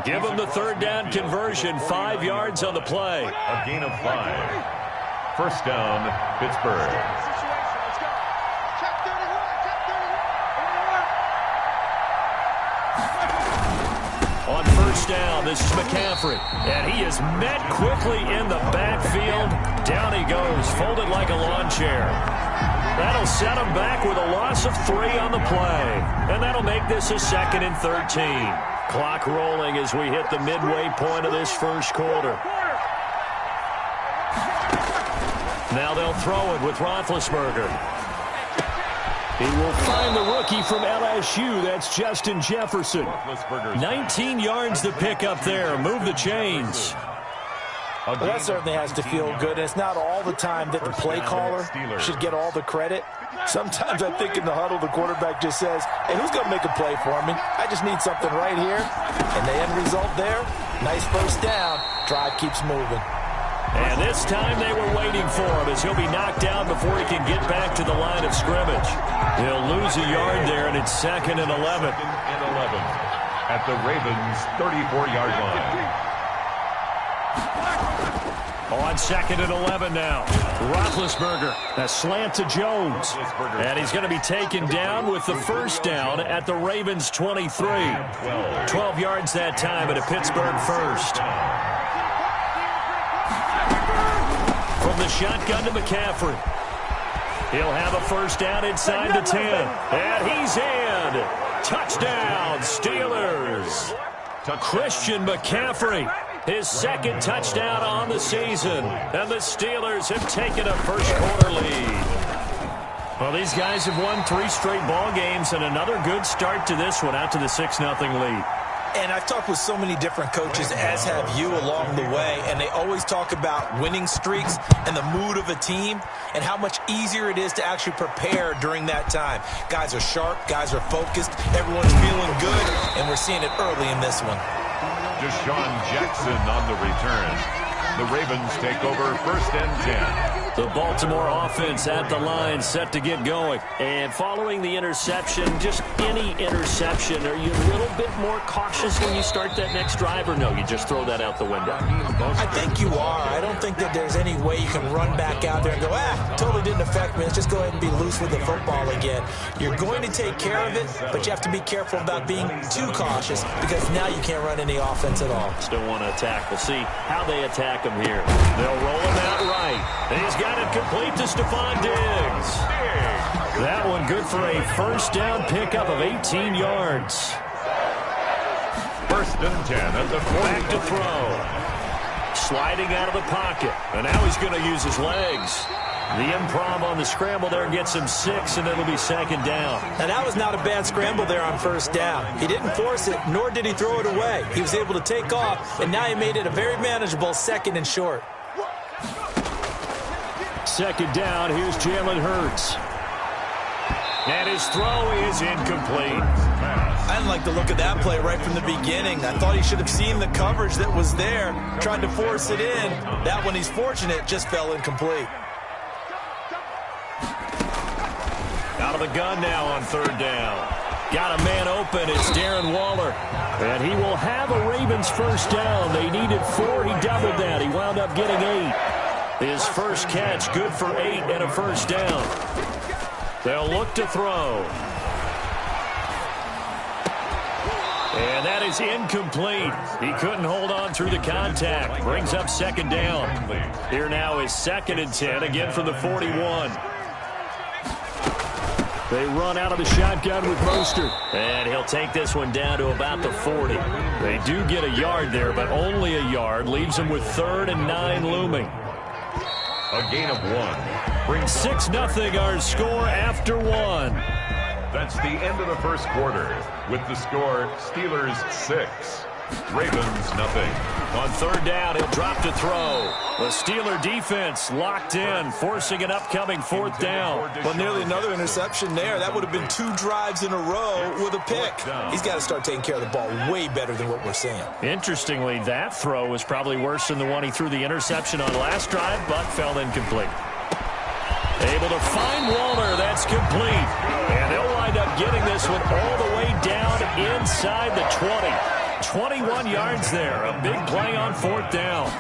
Give him the 3rd down conversion, 5 yards on the play. A gain of 5. First down, Pittsburgh. On first down, this is McCaffrey. And he is met quickly in the backfield. Down he goes, folded like a lawn chair. That'll set him back with a loss of 3 on the play. And that'll make this a 2nd and 13. Clock rolling as we hit the midway point of this first quarter. Now they'll throw it with Roethlisberger. He will find the rookie from LSU. That's Justin Jefferson. 19 yards to pick up there. Move the chains. Well, that certainly has to feel good. And it's not all the time that the play caller should get all the credit. Sometimes I think in the huddle, the quarterback just says, hey, who's going to make a play for me? I just need something right here. And the end result there, nice first down. Drive keeps moving. And this time they were waiting for him as he'll be knocked down before he can get back to the line of scrimmage. He'll lose a yard there, and it's 2nd and 11. 2nd and 11 at the Ravens' 34-yard line. On 2nd and 11 now. Roethlisberger, a slant to Jones. And he's going to be taken down with the first down at the Ravens' 23. 12 yards that time at a Pittsburgh first. From the shotgun to McCaffrey. He'll have a first down inside the 10. And he's in. Touchdown, Steelers. Christian McCaffrey. His second touchdown on the season. And the Steelers have taken a first-quarter lead. Well, these guys have won 3 straight ball games and another good start to this one out to the 6-0 lead. And I've talked with so many different coaches, as have you, along the way, and they always talk about winning streaks and the mood of a team and how much easier it is to actually prepare during that time. Guys are sharp, guys are focused, everyone's feeling good, and we're seeing it early in this one. Deshaun Jackson on the return. The Ravens take over 1st and 10. The Baltimore offense at the line, set to get going. And following the interception, just any interception, are you a little bit more cautious when you start that next drive, or no, you just throw that out the window? I think you are. I don't think that there's any way you can run back out there and go, totally didn't affect me. Let's just go ahead and be loose with the football again. You're going to take care of it, but you have to be careful about being too cautious because now you can't run any offense at all. Still want to attack. We'll see how they attack him here. They'll roll him out right. And he's got it complete to Stephon Diggs. That one good for a first down pickup of 18 yards. 1st and 10 at the 40. Back to throw. Sliding out of the pocket. And now he's going to use his legs. The improv on the scramble there gets him 6, and it'll be 2nd down. Now, that was not a bad scramble there on 1st down. He didn't force it, nor did he throw it away. He was able to take off, and now he made it a very manageable 2nd and short. 2nd down, here's Jalen Hurts. And his throw is incomplete. I didn't like the look of that play right from the beginning. I thought he should have seen the coverage that was there, tried to force it in. That one, he's fortunate, just fell incomplete. Out of the gun now on 3rd down. Got a man open. It's Darren Waller. And he will have a Ravens first down. They needed 4. He doubled that. He wound up getting 8. His first catch, good for 8 and a first down. They'll look to throw. And that is incomplete. He couldn't hold on through the contact. Brings up 2nd down. Here now is 2nd and 10, again from the 41. They run out of the shotgun with Mostert. And he'll take this one down to about the 40. They do get a yard there, but only a yard. Leaves them with 3rd and 9 looming. A gain of 1. Brings 6-0 our score after 1. That's the end of the first quarter. With the score, Steelers 6, Ravens nothing. On 3rd down, he'll drop to throw. The Steeler defense locked in, forcing an upcoming 4th down. Well, nearly another interception there. That would have been 2 drives in a row with a pick. He's got to start taking care of the ball way better than what we're seeing. Interestingly, that throw was probably worse than the one he threw the interception on last drive, but fell incomplete. Able to find Waller. That's complete. And they'll wind up getting this one all the way down inside the 20. 21 yards there. A big play on 4th down.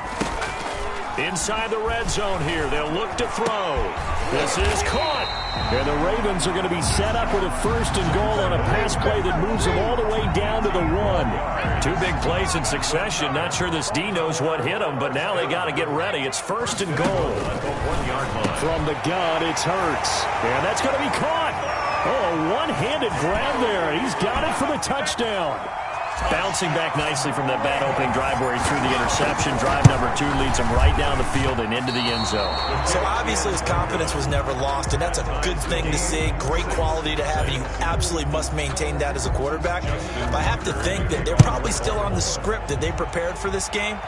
Inside the red zone here. They'll look to throw. This is caught. And the Ravens are going to be set up with a 1st and goal on a pass play that moves them all the way down to the 1. 2 big plays in succession. Not sure this D knows what hit them, but now they got to get ready. It's 1st and goal. From the gun, it's Hurts. And that's going to be caught. Oh, a one-handed grab there. He's got it for the touchdown. Bouncing back nicely from that bad opening drive where he threw the interception. Drive number 2 leads him right down the field and into the end zone. So obviously his confidence was never lost, and that's a good thing to see. Great quality to have, and you absolutely must maintain that as a quarterback. But I have to think that they're probably still on the script that they prepared for this game.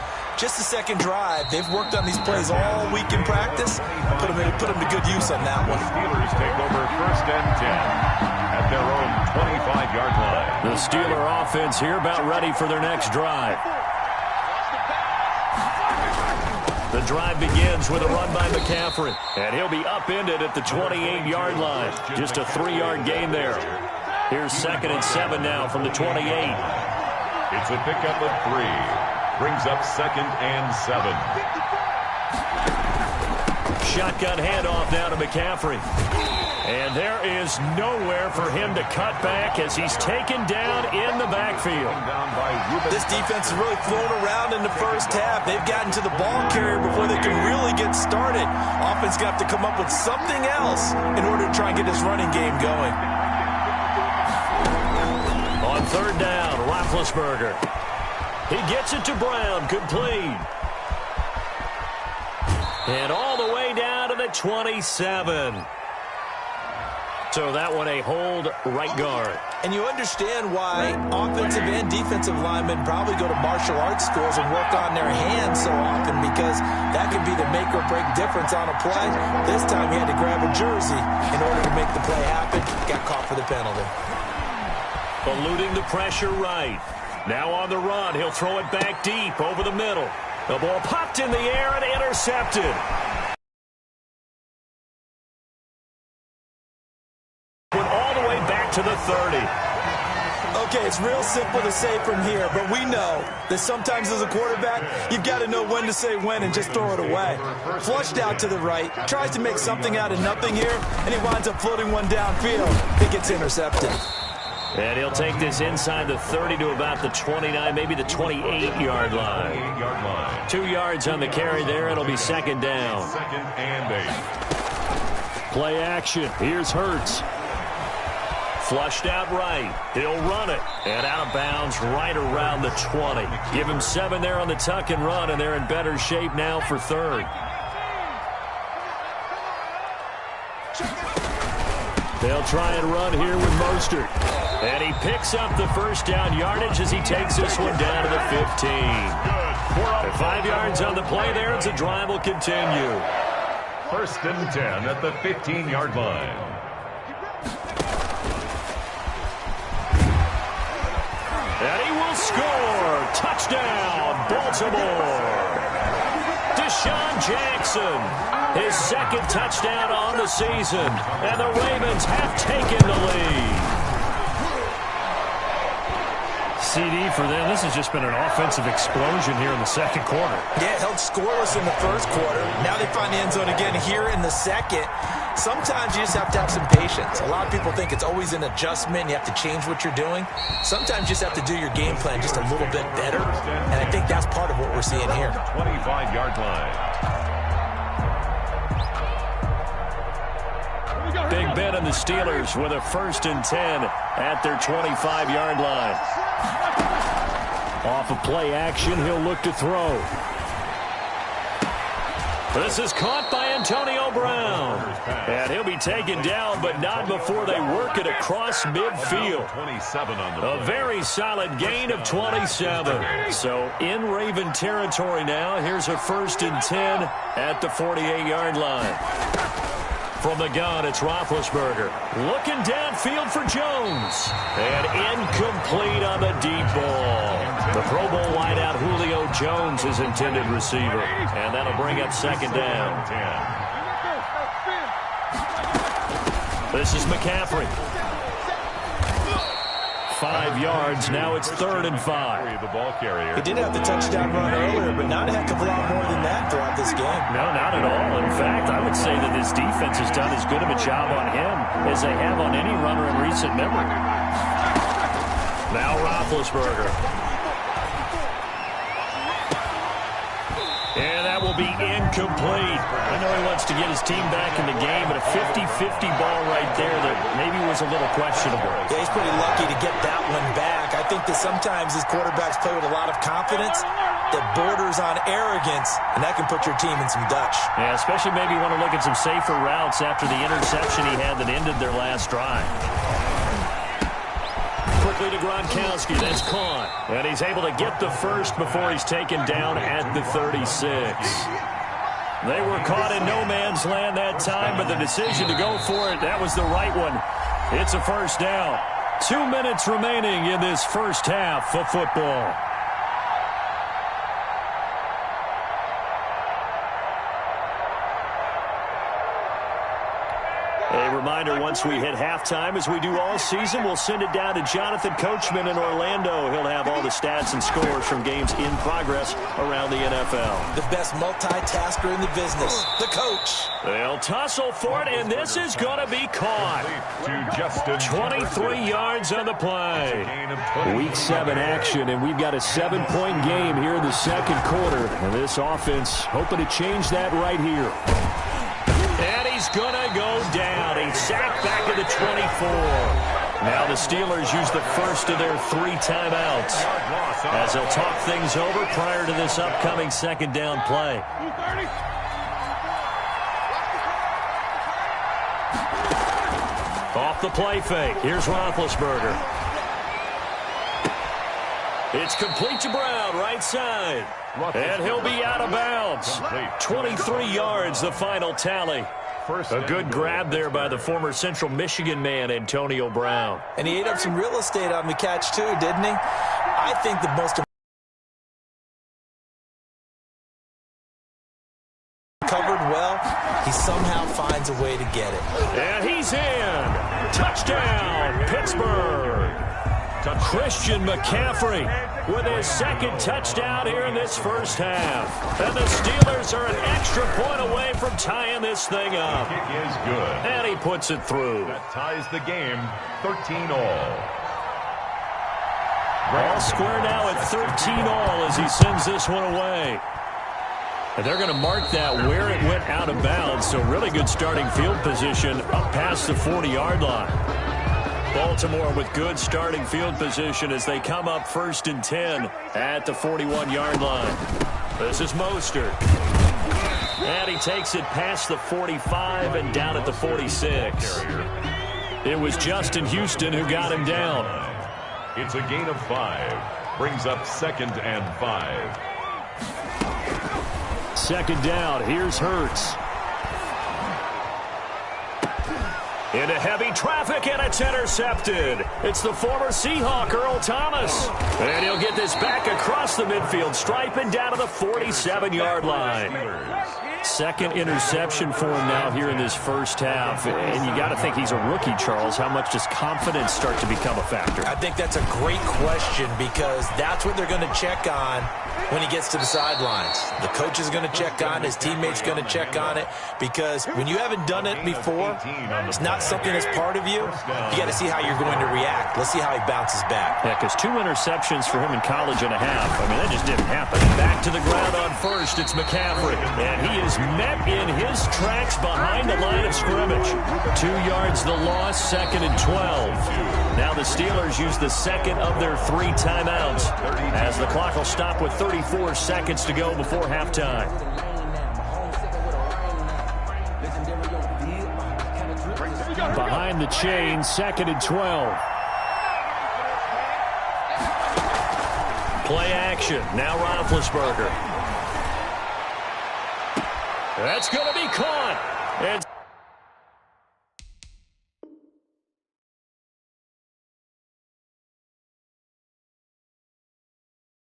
Just the 2nd drive. They've worked on these plays all week in practice. Put them to good use on that one. Steelers take over 1st and 10 at their own 25-yard line. The Steeler offense here about ready for their next drive. The drive begins with a run by McCaffrey. And he'll be upended at the 28-yard line. Just a 3-yard gain there. Here's 2nd and 7 now from the 28. It's a pickup of 3. Brings up 2nd and 7. Shotgun handoff now to McCaffrey. And there is nowhere for him to cut back as he's taken down in the backfield. This defense has really thrown around in the first half. They've gotten to the ball carrier before they can really get started. Offense got to come up with something else in order to try and get his running game going. On 3rd down, Roethlisberger. He gets it to Brown, complete. And all the way down to the 27. So that one a hold right guard. And you understand why offensive and defensive linemen probably go to martial arts schools and work on their hands so often, because that can be the make or break difference on a play. This time he had to grab a jersey in order to make the play happen. Got caught for the penalty. Eluding the pressure right. Now on the run, he'll throw it back deep over the middle. The ball popped in the air and intercepted. Went all the way back to the 30. Okay, it's real simple to say from here, but we know that sometimes as a quarterback, you've got to know when to say when and just throw it away. Flushed out to the right, tries to make something out of nothing here, and he winds up floating one downfield. It gets intercepted. And he'll take this inside the 30 to about the 29, maybe the 28-yard line. 2 yards on the carry there. It'll be second down. Second and 8. Play action. Here's Hurts. Flushed out right. He'll run it. And out of bounds right around the 20. Give him 7 there on the tuck and run, and they're in better shape now for third. They'll try and run here with Mostert. And he picks up the first down yardage as he takes this one down to the 15. And 5 yards on the play there as the drive will continue. First and 10 at the 15-yard line. And he will score. Touchdown, Baltimore. Deshaun Jackson, his second touchdown on the season. And the Ravens have taken the lead. CD for them. This has just been an offensive explosion here in the second quarter. Yeah, held scoreless in the first quarter. Now they find the end zone again here in the second. Sometimes you just have to have some patience. A lot of people think it's always an adjustment. You have to change what you're doing. Sometimes you just have to do your game plan just a little bit better. And I think that's part of what we're seeing here. 25-yard line. Big Ben and the Steelers with a first and 10 at their 25-yard line. Off of play action, he'll look to throw. This is caught by Antonio Brown. And he'll be taken down, but not before they work it across midfield. A very solid gain of 27. So in Raven territory now. Here's a first and 10 at the 48-yard line. From the gun, it's Roethlisberger. Looking downfield for Jones. And incomplete on the deep ball. The Pro Bowl wideout Julio Jones is intended receiver. And that'll bring up second down. This is McCaffrey. 5 yards. Now it's 3rd and 5. The ball carrier. He did have the touchdown run earlier, but not a heck of a lot more than that throughout this game. No, not at all. In fact, I would say that this defense has done as good of a job on him as they have on any runner in recent memory. Now Roethlisberger. And that will be incomplete. I know he wants to get his team back in the game, but a 50-50 ball right there that maybe was a little questionable. Yeah, he's pretty lucky to get that one back. I think that sometimes his quarterbacks play with a lot of confidence that borders on arrogance, and that can put your team in some Dutch. Yeah, especially maybe you want to look at some safer routes after the interception he had that ended their last drive. Quickly to Gronkowski. That's caught. And he's able to get the first before he's taken down at the 36. They were caught in no man's land that time, but the decision to go for it, that was the right one. It's a first down. 2 minutes remaining in this first half of football. A reminder, once we hit halftime, as we do all season, we'll send it down to Jonathan Coachman in Orlando. He'll have all the stats and scores from games in progress around the NFL. The best multitasker in the business, the coach. They'll tussle for it, and this is going to be caught. 23 yards on the play. Week 7 action, and we've got a 7-point game here in the second quarter. And this offense hoping to change that right here. And he's going to go down. He's sacked back at the 24. Now the Steelers use the first of their 3 timeouts as they'll talk things over prior to this upcoming second down play. Off the play fake. Here's Roethlisberger. It's complete to Brown, right side. And he'll be out of bounds. 23 yards, the final tally. A good grab there by the former Central Michigan man, Antonio Brown. And he ate up some real estate on the catch, too, didn't he? I think the most covered well, he somehow finds a way to get it. And he's in. Touchdown, Pittsburgh. Christian McCaffrey with his second touchdown here in this first half. And the Steelers are an extra point away from tying this thing up. Kick is good. And he puts it through. That ties the game, 13-all. All square now at 13-all as he sends this one away. And they're going to mark that where it went out of bounds. So really good starting field position up past the 40-yard line. Baltimore with good starting field position as they come up 1st and 10 at the 41-yard line. This is Mostert. And he takes it past the 45 and down at the 46. It was Justin Houston who got him down. It's a gain of 5. Brings up 2nd and 5. Second down. Here's Hurts. Into heavy traffic, and it's intercepted. It's the former Seahawk, Earl Thomas. And he'll get this back across the midfield stripe and down to the 47-yard line. Second interception for him now here in this first half. And you got to think he's a rookie, Charles. How much does confidence start to become a factor? I think that's a great question because that's what they're going to check on when he gets to the sidelines. The coach is going to check on it. His teammate's going to check on it because when you haven't done it before, it's not something that's part of you. You got to see how you're going to react. Let's see how he bounces back. Yeah, because 2 interceptions for him in college and a half. I mean, that just didn't happen. Back to the ground on first. It's McCaffrey. And he is met in his tracks behind the line of scrimmage. 2 yards the loss, 2nd and 12. Now the Steelers use the second of their 3 timeouts as the clock will stop with 34 seconds to go before halftime. Behind the chain, 2nd and 12. Play action. Now Roethlisberger. That's going to be caught. And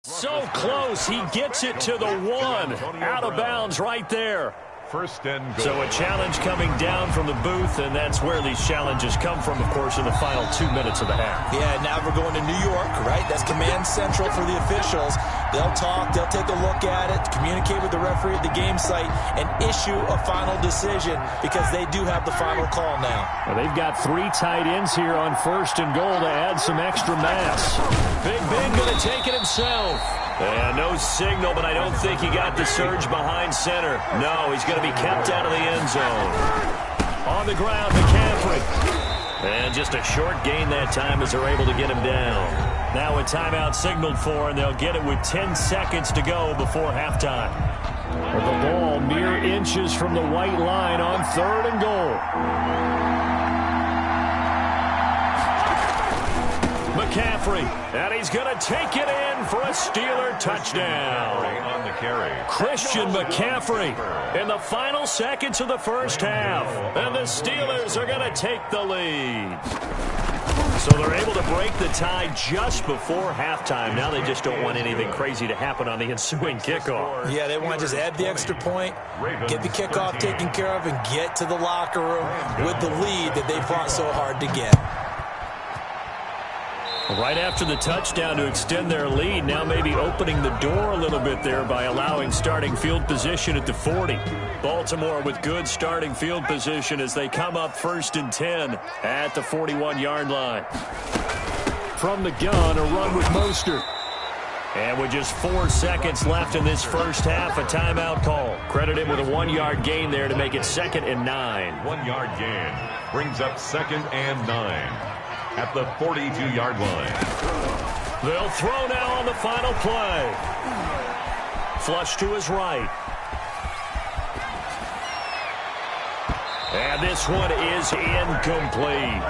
so close, he gets it to the 1. Out of bounds right there. 1st and goal. So a challenge coming down from the booth, and that's where these challenges come from, of course, in the final 2 minutes of the half. Yeah, now we're going to New York, right? That's command central for the officials. They'll talk, they'll take a look at it, communicate with the referee at the game site, and issue a final decision because they do have the final call now. Well, they've got 3 tight ends here on 1st and goal to add some extra mass. Big Ben going to take it himself. And no signal, but I don't think he got the surge behind center. No, he's going to be kept out of the end zone. On the ground, McCaffrey. And just a short gain that time as they're able to get him down. Now a timeout signaled for, and they'll get it with 10 seconds to go before halftime. With the ball mere inches from the white line on 3rd and goal. McCaffrey, and he's going to take it in for a Steeler touchdown. On the carry. Christian McCaffrey in the final seconds of the first half. And the Steelers are going to take the lead. So they're able to break the tie just before halftime. Now they just don't want anything crazy to happen on the ensuing kickoff. Yeah, they want to just add the extra point, get the kickoff taken care of, and get to the locker room with the lead that they fought so hard to get. Right after the touchdown to extend their lead, now maybe opening the door a little bit there by allowing starting field position at the 40. Baltimore with good starting field position as they come up 1st and 10 at the 41-yard line. From the gun, a run with Mostert. And with just 4 seconds left in this first half, a timeout call. Credited with a 1-yard gain there to make it 2nd and 9. 1-yard gain brings up 2nd and 9. at the 42-yard line. They'll throw now on the final play. Flush to his right. And this one is incomplete.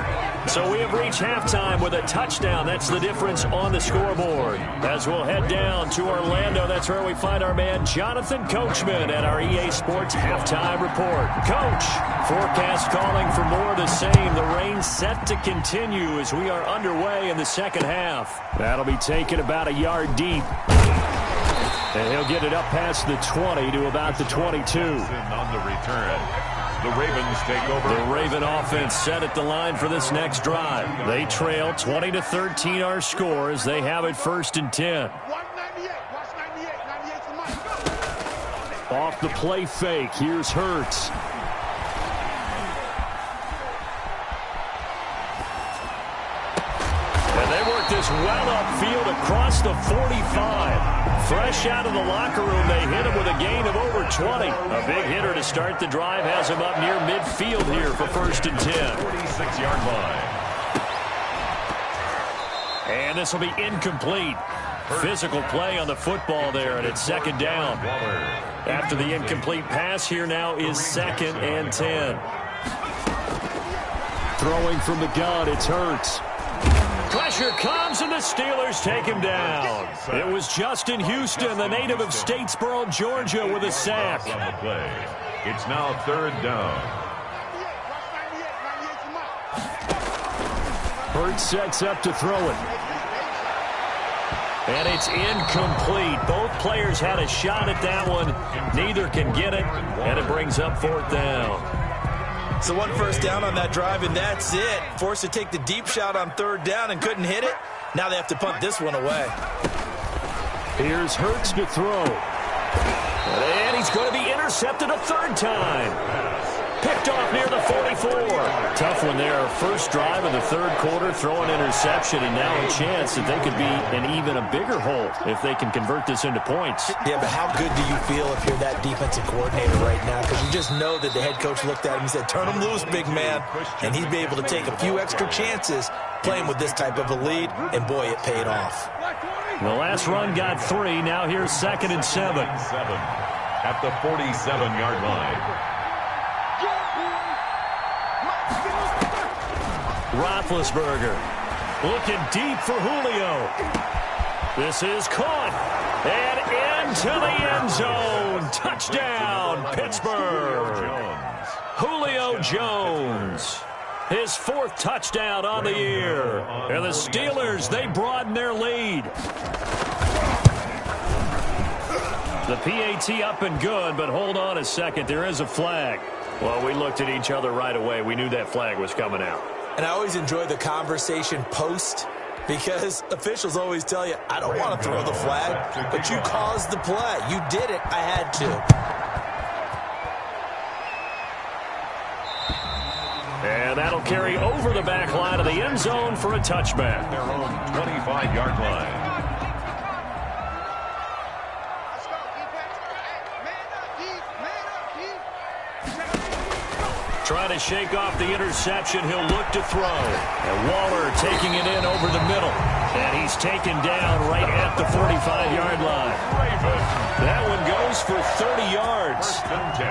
So we have reached halftime with a touchdown. That's the difference on the scoreboard. As we'll head down to Orlando, that's where we find our man Jonathan Coachman at our EA Sports Halftime Report. Coach, forecast calling for more of the same. The rain set to continue as we are underway in the second half. That'll be taken about a yard deep. And he'll get it up past the 20 to about the 22. On the return. The Ravens take over. The Raven offense set at the line for this next drive. They trail 20-13 our score as they have it 1st and 10. Off the play fake. Here's Hurts. And they work this well upfield across the 45. Fresh out of the locker room, they hit him with a gain of over 20. A big hitter to start the drive has him up near midfield here for 1st and 10. 46-yard line. And this will be incomplete. Physical play on the football there, and it's 2nd down. After the incomplete pass, here now is 2nd and 10. Throwing from the gun, it's Hurts. Pressure comes, and the Steelers take him down. It was Justin Houston, the native of Statesboro, Georgia, with a sack. On the play. It's now 3rd down. Hurts sets up to throw it. And it's incomplete. Both players had a shot at that one. Neither can get it, and it brings up 4th down. So 1 first down on that drive, and that's it. Forced to take the deep shot on 3rd down and couldn't hit it. Now they have to punt this one away. Here's Hurts to throw. And he's going to be intercepted a 3rd time. Picked off near the 44. Tough one there. 1st drive of the 3rd quarter, throw an interception, and now a chance that they could be in even a bigger hole if they can convert this into points. Yeah, but how good do you feel if you're that defensive coordinator right now? Because you just know that the head coach looked at him and said, turn him loose, big man. And he'd be able to take a few extra chances playing with this type of a lead, and boy, it paid off. The last run got 3. Now here's 2nd and 7. At the 47-yard line. Roethlisberger looking deep for Julio. This is caught. And into the end zone. Touchdown, Pittsburgh. Julio Jones. His 4th touchdown on the year. And the Steelers, they broaden their lead. The PAT up and good, but hold on a second. There is a flag. Well, we looked at each other right away. We knew that flag was coming out. And I always enjoy the conversation post because officials always tell you, I don't want to throw the flag, but you caused the play. You did it. I had to. And that'll carry over the back line of the end zone for a touchback. Their own 25-yard line. Trying to shake off the interception. He'll look to throw. And Waller taking it in over the middle. And he's taken down right at the 45-yard line. That one goes for 30 yards.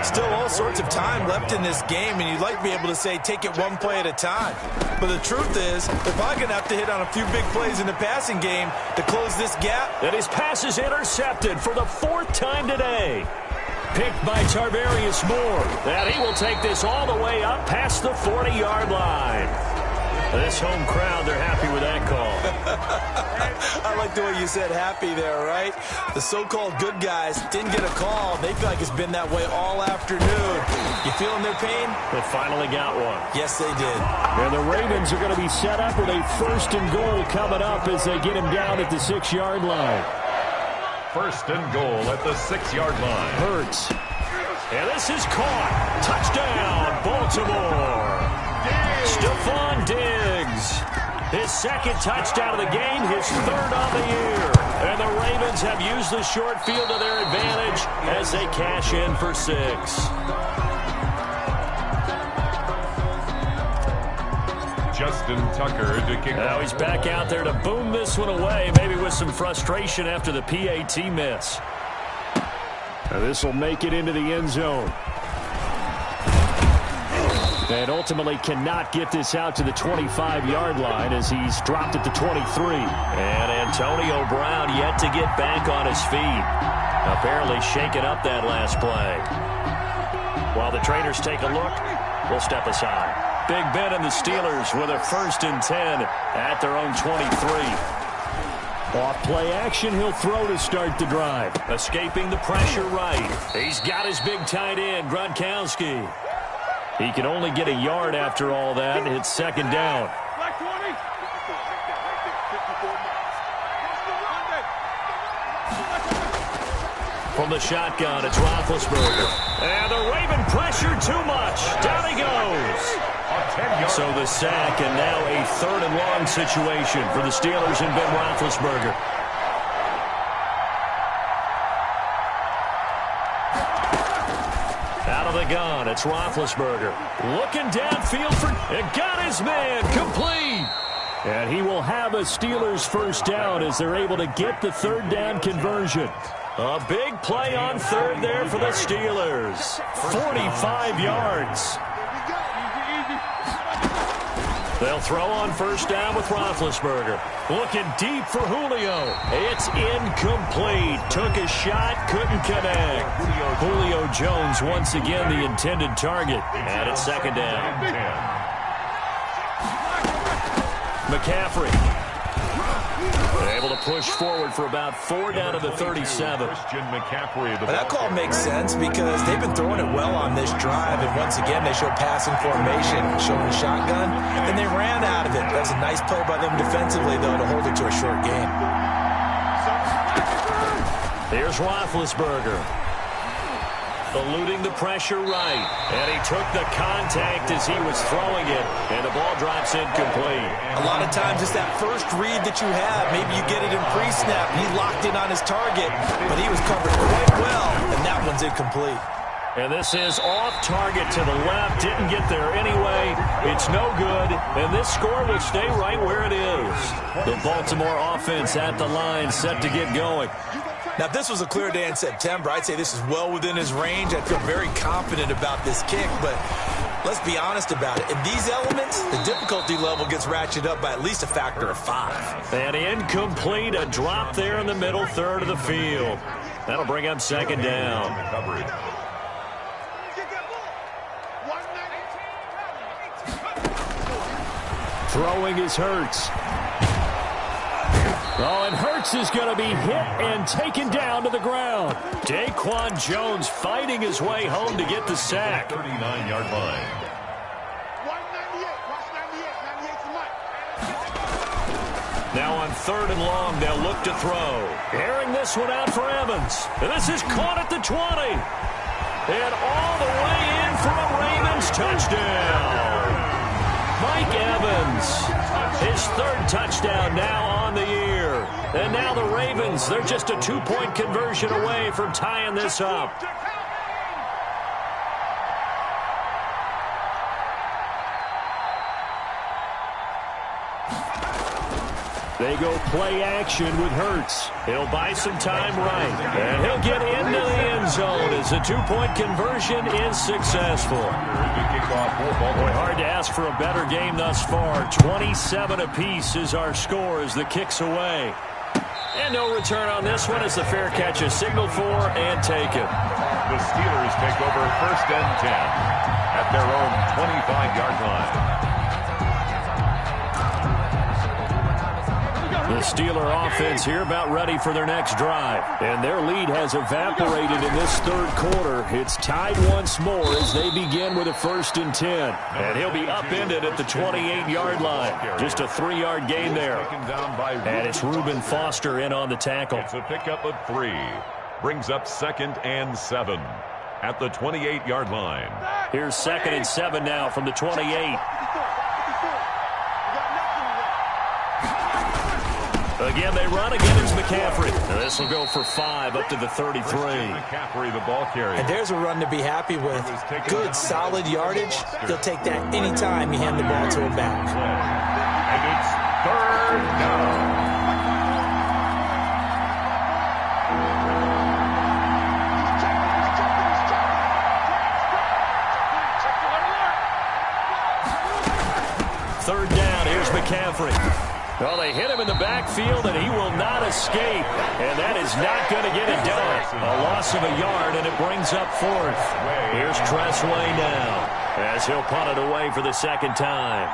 Still all sorts of time left in this game, and you'd like to be able to say take it one play at a time. But the truth is, they're probably going to have to hit on a few big plays in the passing game to close this gap. And his pass is intercepted for the 4th time today. Picked by Tarvarius Moore. And he will take this all the way up past the 40-yard line. This home crowd, they're happy with that call. I like the way you said happy there, right? The so-called good guys didn't get a call. They feel like it's been that way all afternoon. You feeling their pain? They finally got one. Yes, they did. And the Ravens are going to be set up with a 1st and goal coming up as they get him down at the 6-yard line. 1st and goal at the 6-yard line. Hurts. And this is caught. Touchdown, Baltimore. Stephon Diggs. His 2nd touchdown of the game, his 3rd on the year. And the Ravens have used the short field to their advantage as they cash in for 6. Justin Tucker to kick Now off. he's back out there to boom this one away, maybe with some frustration after the PAT miss. This will make it into the end zone. And ultimately cannot get this out to the 25-yard line as he's dropped at the 23. And Antonio Brown yet to get back on his feet. Apparently shaking up that last play. While the trainers take a look, we'll step aside. Big Ben and the Steelers with a 1st and 10 at their own 23. Off play action, he'll throw to start the drive. Escaping the pressure right. He's got his big tight end, Gronkowski. He can only get a yard after all that. It's 2nd down. From the shotgun, it's Roethlisberger. And the Raven pressure too much. Down he goes. So the sack, and now a 3rd and long situation for the Steelers and Ben Roethlisberger. Out of the gun, it's Roethlisberger. Looking downfield for... It got his man complete. And he will have a Steelers 1st down as they're able to get the 3rd down conversion. A big play on 3rd there for the Steelers. 45 yards. They'll throw on 1st down with Roethlisberger. Looking deep for Julio. It's incomplete. Took a shot, couldn't connect. Julio Jones once again the intended target. And it's 2nd down. McCaffrey. Able to push forward for about 4 down to the 37. That call makes sense because they've been throwing it well on this drive, and once again they show passing formation, showing the shotgun, and they ran out of it. That's a nice play by them defensively, though, to hold it to a short game. Here's Roethlisberger. Eluding the pressure right. And he took the contact as he was throwing it. And the ball drops incomplete. A lot of times it's that first read that you have. Maybe you get it in pre-snap. He locked in on his target, but he was covered quite well, and that one's incomplete. And this is off target to the left. Didn't get there anyway. It's no good. And this score will stay right where it is. The Baltimore offense at the line set to get going. Now, if this was a clear day in September, I'd say this is well within his range. I feel very confident about this kick, but let's be honest about it. In these elements, the difficulty level gets ratcheted up by at least a factor of 5. And incomplete, a drop there in the middle third of the field. That'll bring up 2nd down. Throwing is Hurts. Oh, and Hurts is going to be hit and taken down to the ground. Daquan Jones fighting his way home to get the sack. 39-yard line. Now on 3rd and long, they'll look to throw. Airing this one out for Evans. And this is caught at the 20. And all the way in for a Ravens touchdown. Mike Evans, his 3rd touchdown now on the year. And now the Ravens, they're just a 2-point conversion away from tying this up. They go play action with Hurts. He'll buy some time right. And he'll get into the end zone as the 2-point conversion is successful. Boy, hard to ask for a better game thus far. 27 apiece is our score as the kick's away. And no return on this one as the fair catch is signaled for and taken. The Steelers take over 1st and 10 at their own 25-yard line. The Steeler offense here about ready for their next drive. And their lead has evaporated in this 3rd quarter. It's tied once more as they begin with a 1st and 10. And he'll be upended at the 28-yard line. Just a 3-yard gain there. And it's Reuben Foster in on the tackle. It's a pickup of 3. Brings up 2nd and 7 at the 28-yard line. Here's 2nd and 7 now from the 28. A Again, they run. Again, it's McCaffrey. This will go for 5 up to the 33. McCaffrey, the ball carrier. And there's a run to be happy with. Good, solid yardage. He'll take that anytime you hand the ball to him back. And it's 3rd down. Third down, here's McCaffrey. Well, they hit him in the backfield, and he will not escape. And that is not going to get it done. A loss of a yard, and it brings up 4th. Here's Tressway now, as he'll punt it away for the second time.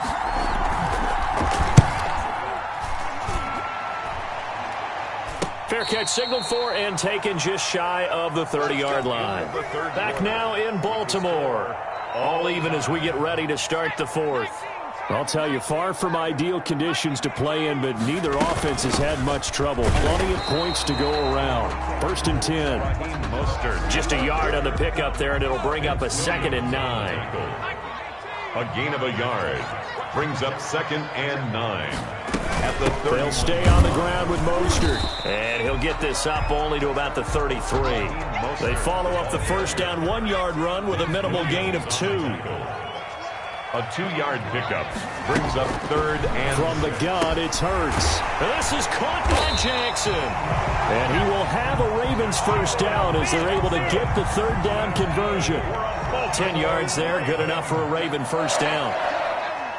Fair catch signaled for and taken just shy of the 30-yard line. Back now in Baltimore. All even as we get ready to start the 4th. I'll tell you, far from ideal conditions to play in, but neither offense has had much trouble. Plenty of points to go around. 1st and 10. Just a yard on the pickup there, and it'll bring up a 2nd and 9. A gain of a yard brings up 2nd and 9. At the 30. They'll stay on the ground with Mostert. And he'll get this up only to about the 33. They follow up the first down 1-yard run with a minimal gain of 2. A 2-yard pickup brings up 3rd and... From the gun, it's Hurts. This is caught by Jackson. And he will have a Ravens first down as they're able to get the 3rd down conversion. 10 yards there, good enough for a Raven first down.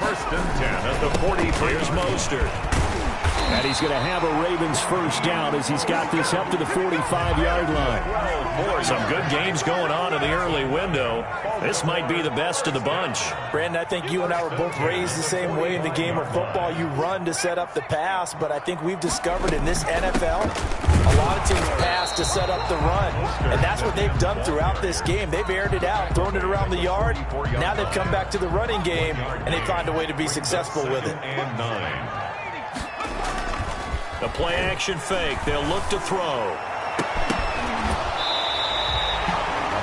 1st and 10 at the 43. Here's Mostert. And he's going to have a Ravens first down as he's got this up to the 45-yard line. Boy, some good games going on in the early window. This might be the best of the bunch. Brandon, I think you and I were both raised the same way in the game of football. You run to set up the pass, but I think we've discovered in this NFL, a lot of teams pass to set up the run. And that's what they've done throughout this game. They've aired it out, thrown it around the yard. Now they've come back to the running game, and they find a way to be successful with it. And 9. The play-action fake. They'll look to throw.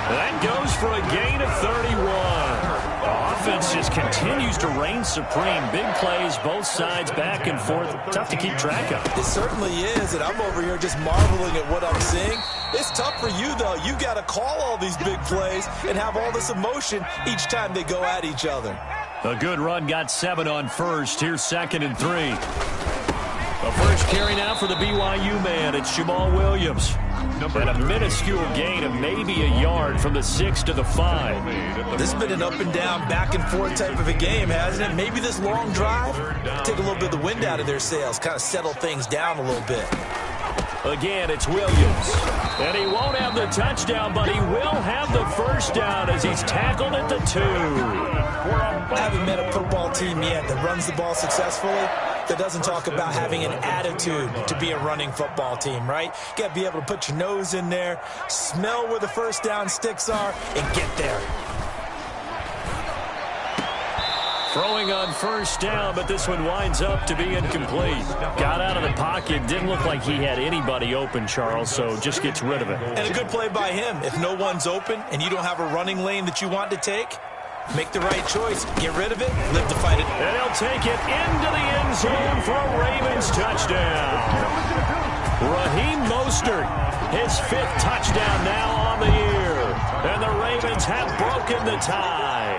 That goes for a gain of 31. The offense just continues to reign supreme. Big plays, both sides, back and forth. Tough to keep track of. It certainly is, and I'm over here just marveling at what I'm seeing. It's tough for you, though. You've got to call all these big plays and have all this emotion each time they go at each other. A good run got 7 on first. Here's 2nd and 3. The first carry now for the BYU man. It's Jamal Williams. And a minuscule gain of maybe a yard from the 6 to the 5. This has been an up and down, back and forth type of a game, hasn't it? Maybe this long drive, take a little bit of the wind out of their sails, kind of settle things down a little bit. Again, it's Williams. And he won't have the touchdown, but he will have the first down as he's tackled at the 2. I haven't met a football team yet that runs the ball successfully that doesn't talk about having an attitude to be a running football team, right? You got to be able to put your nose in there, smell where the first down sticks are, and get there. Throwing on first down, but this one winds up to be incomplete. Got out of the pocket, didn't look like he had anybody open, Charles, so just gets rid of it. And a good play by him. If no one's open and you don't have a running lane that you want to take, make the right choice. Get rid of it. Live to fight it. And he'll take it into the end zone for a Ravens touchdown. Raheem Mostert, his 5th touchdown now on the year. And the Ravens have broken the tie.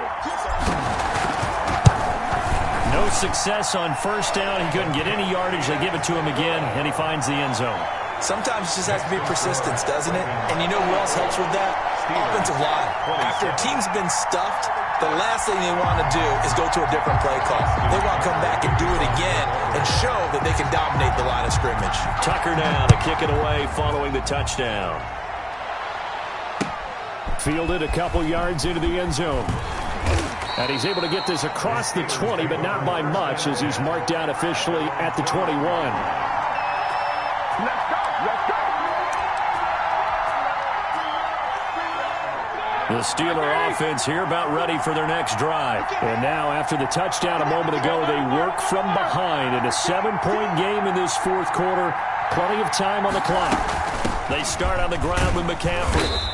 No success on first down. He couldn't get any yardage. They give it to him again, and he finds the end zone. Sometimes it just has to be persistence, doesn't it? And you know who else helps with that? Offensive line. After a team's been stuffed, the last thing they want to do is go to a different play call. They want to come back and do it again and show that they can dominate the line of scrimmage. Tucker now to kick it away following the touchdown. Fielded a couple yards into the end zone. And he's able to get this across the 20, but not by much, as he's marked down officially at the 21. The Steeler offense here about ready for their next drive. And now, after the touchdown a moment ago, they work from behind in a 7-point game in this 4th quarter. Plenty of time on the clock. They start on the ground with McCaffrey.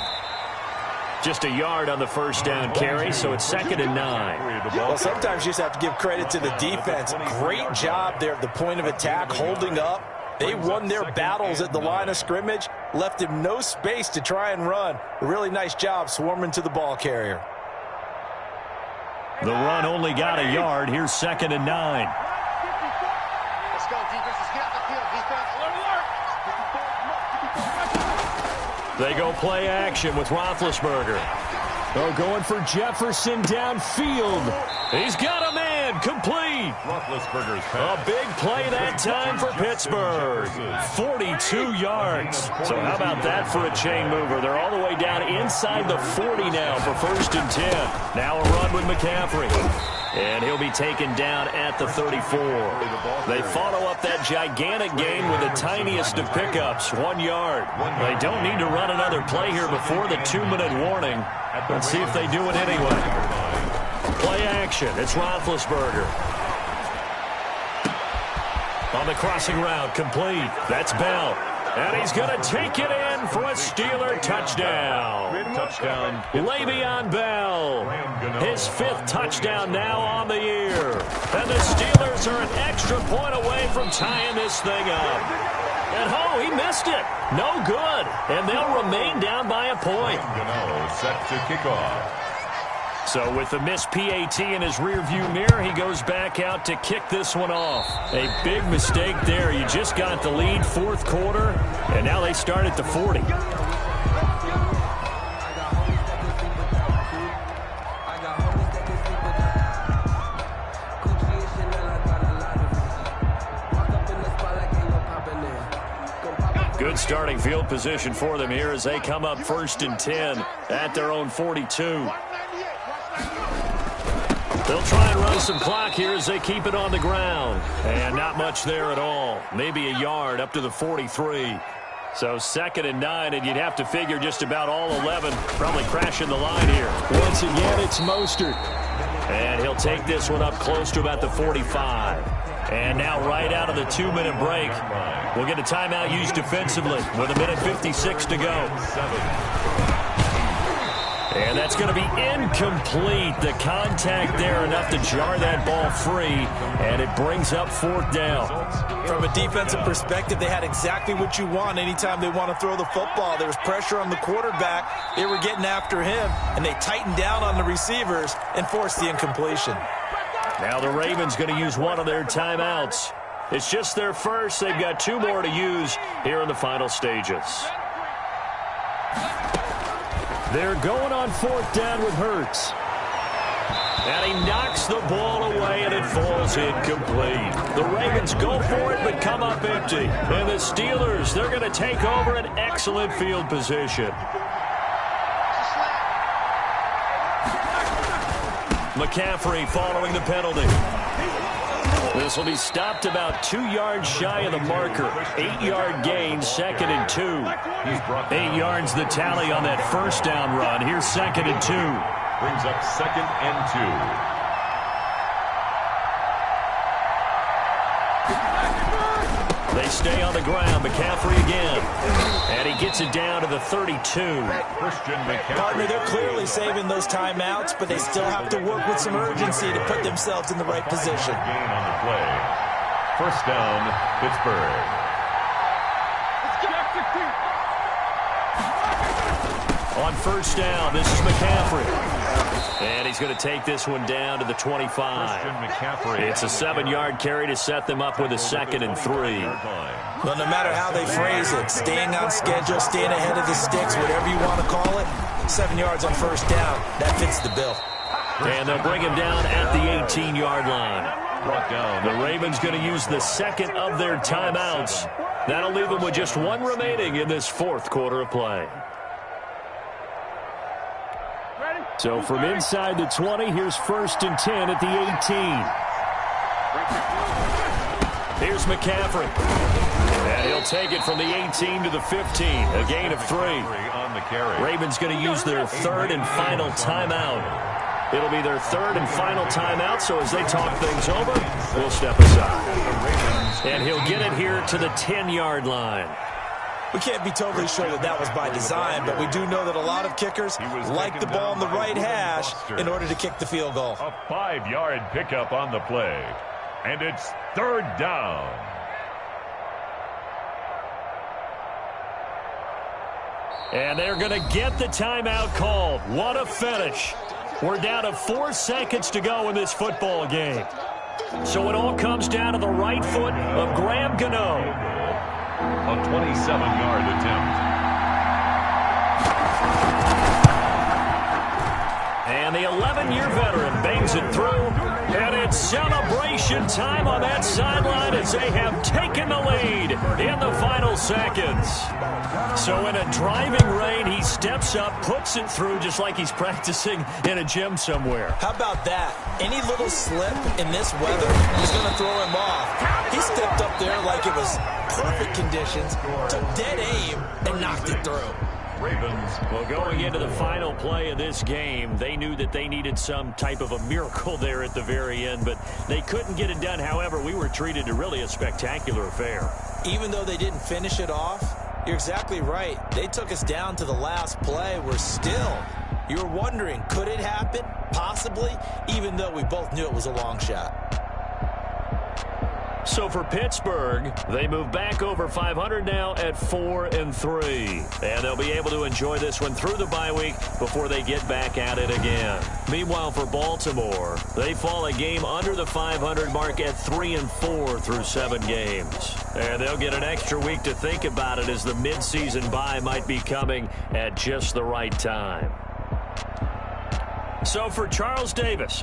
Just a yard on the first down carry, so it's 2nd and 9. Well, sometimes you just have to give credit to the defense. Great job there at the point of attack, holding up, They won their battles at the line of scrimmage, left him no space to try and run. A really nice job swarming to the ball carrier. The run only got a yard. Here's 2nd and 9. Let's go, defense. Let's get out the field, defense. They go play action with Roethlisberger. Oh, going for Jefferson downfield. He's got a man, complete. Roethlisberger's A big play that time for Pittsburgh. 42 yards. So how about that for a chain mover? They're all the way down inside the 40 now for 1st and 10. Now a run with McCaffrey. And he'll be taken down at the 34. They follow up that gigantic gain with the tiniest of pickups, 1 yard. They don't need to run another play here before the 2-minute warning. Let's see if they do it anyway. Play action. It's Roethlisberger. On the crossing route, complete. That's Bell. And he's going to take it in for a Steeler touchdown. touchdown. Le'Veon Bell. His 5th touchdown now on the year. And the Steelers are an extra point away from tying this thing up. And he missed it. No good. And they'll remain down by a point. Set to kick off. So with the missed PAT in his rearview mirror, he goes back out to kick this one off. A big mistake there. You just got the lead 4th quarter, and now they start at the 40. Good starting field position for them here as they come up 1st and 10 at their own 42. They'll try and run some clock here as they keep it on the ground. And not much there at all. Maybe a yard up to the 43. So 2nd and 9, and you'd have to figure just about all 11 probably crashing the line here. Once again, it's Mostert. And he'll take this one up close to about the 45. And now right out of the 2-minute break, we'll get a timeout used defensively with 1:56 to go. And that's going to be incomplete. The contact there enough to jar that ball free, and it brings up 4th down. From a defensive perspective, they had exactly what you want anytime they want to throw the football. There was pressure on the quarterback. They were getting after him, and they tightened down on the receivers and forced the incompletion. Now the Ravens going to use one of their timeouts. It's just their first. They've got 2 more to use here in the final stages. They're going on 4th down with Hurts. And he knocks the ball away, and it falls incomplete. The Ravens go for it, but come up empty. And the Steelers, they're going to take over an excellent field position. McCaffrey following the penalty. This will be stopped about 2 yards shy of the marker. 8-yard gain, 2nd and 2. 8 yards the tally on that 1st down run. Here's 2nd and 2. Brings up 2nd and 2. They stay on the ground. McCaffrey again. And he gets it down to the 32. Partner, they're clearly saving those timeouts, but they still have to work with some urgency to put themselves in the right position. Gain on the play. 1st down, Pittsburgh. On 1st down, this is McCaffrey. And he's going to take this one down to the 25. It's a 7-yard carry to set them up with a 2nd and 3. Well, no matter how they phrase it, staying on schedule, staying ahead of the sticks, whatever you want to call it, 7 yards on 1st down, that fits the bill. And they'll bring him down at the 18-yard line. The Ravens going to use the 2nd of their timeouts. That'll leave them with just 1 remaining in this 4th quarter of play. So from inside the 20, here's 1st and 10 at the 18. Here's McCaffrey. And he'll take it from the 18 to the 15, a gain of 3. Ravens going to use their 3rd and final timeout. It'll be their 3rd and final timeout, so as they talk things over, we'll step aside. And he'll get it here to the 10-yard line. We can't be totally sure that that was by design, but we do know that a lot of kickers like the ball on the right hash in order to kick the field goal. A 5-yard pickup on the play. And it's 3rd down. And they're going to get the timeout called. What a finish. We're down to 4 seconds to go in this football game. So it all comes down to the right foot of Graham Gano. A 27-yard attempt. And the 11-year veteran bangs it through. And it's celebration time on that sideline as they have taken the lead in the final seconds. So in a driving rain, he steps up, puts it through just like he's practicing in a gym somewhere. How about that? Any little slip in this weather is going to throw him off. He stepped up there like it was perfect conditions, took dead aim, and knocked it through. Ravens. Well, going into the final play of this game, they knew that they needed some type of a miracle there at the very end, but they couldn't get it done. However, we were treated to really a spectacular affair. Even though they didn't finish it off, you're exactly right. They took us down to the last play. We're still, you're wondering, could it happen? Possibly, even though we both knew it was a long shot. So for Pittsburgh, they move back over 500 now at 4-3. And they'll be able to enjoy this one through the bye week before they get back at it again. Meanwhile, for Baltimore, they fall a game under the 500 mark at 3-4 through 7 games. And they'll get an extra week to think about it as the midseason bye might be coming at just the right time. So for Charles Davis...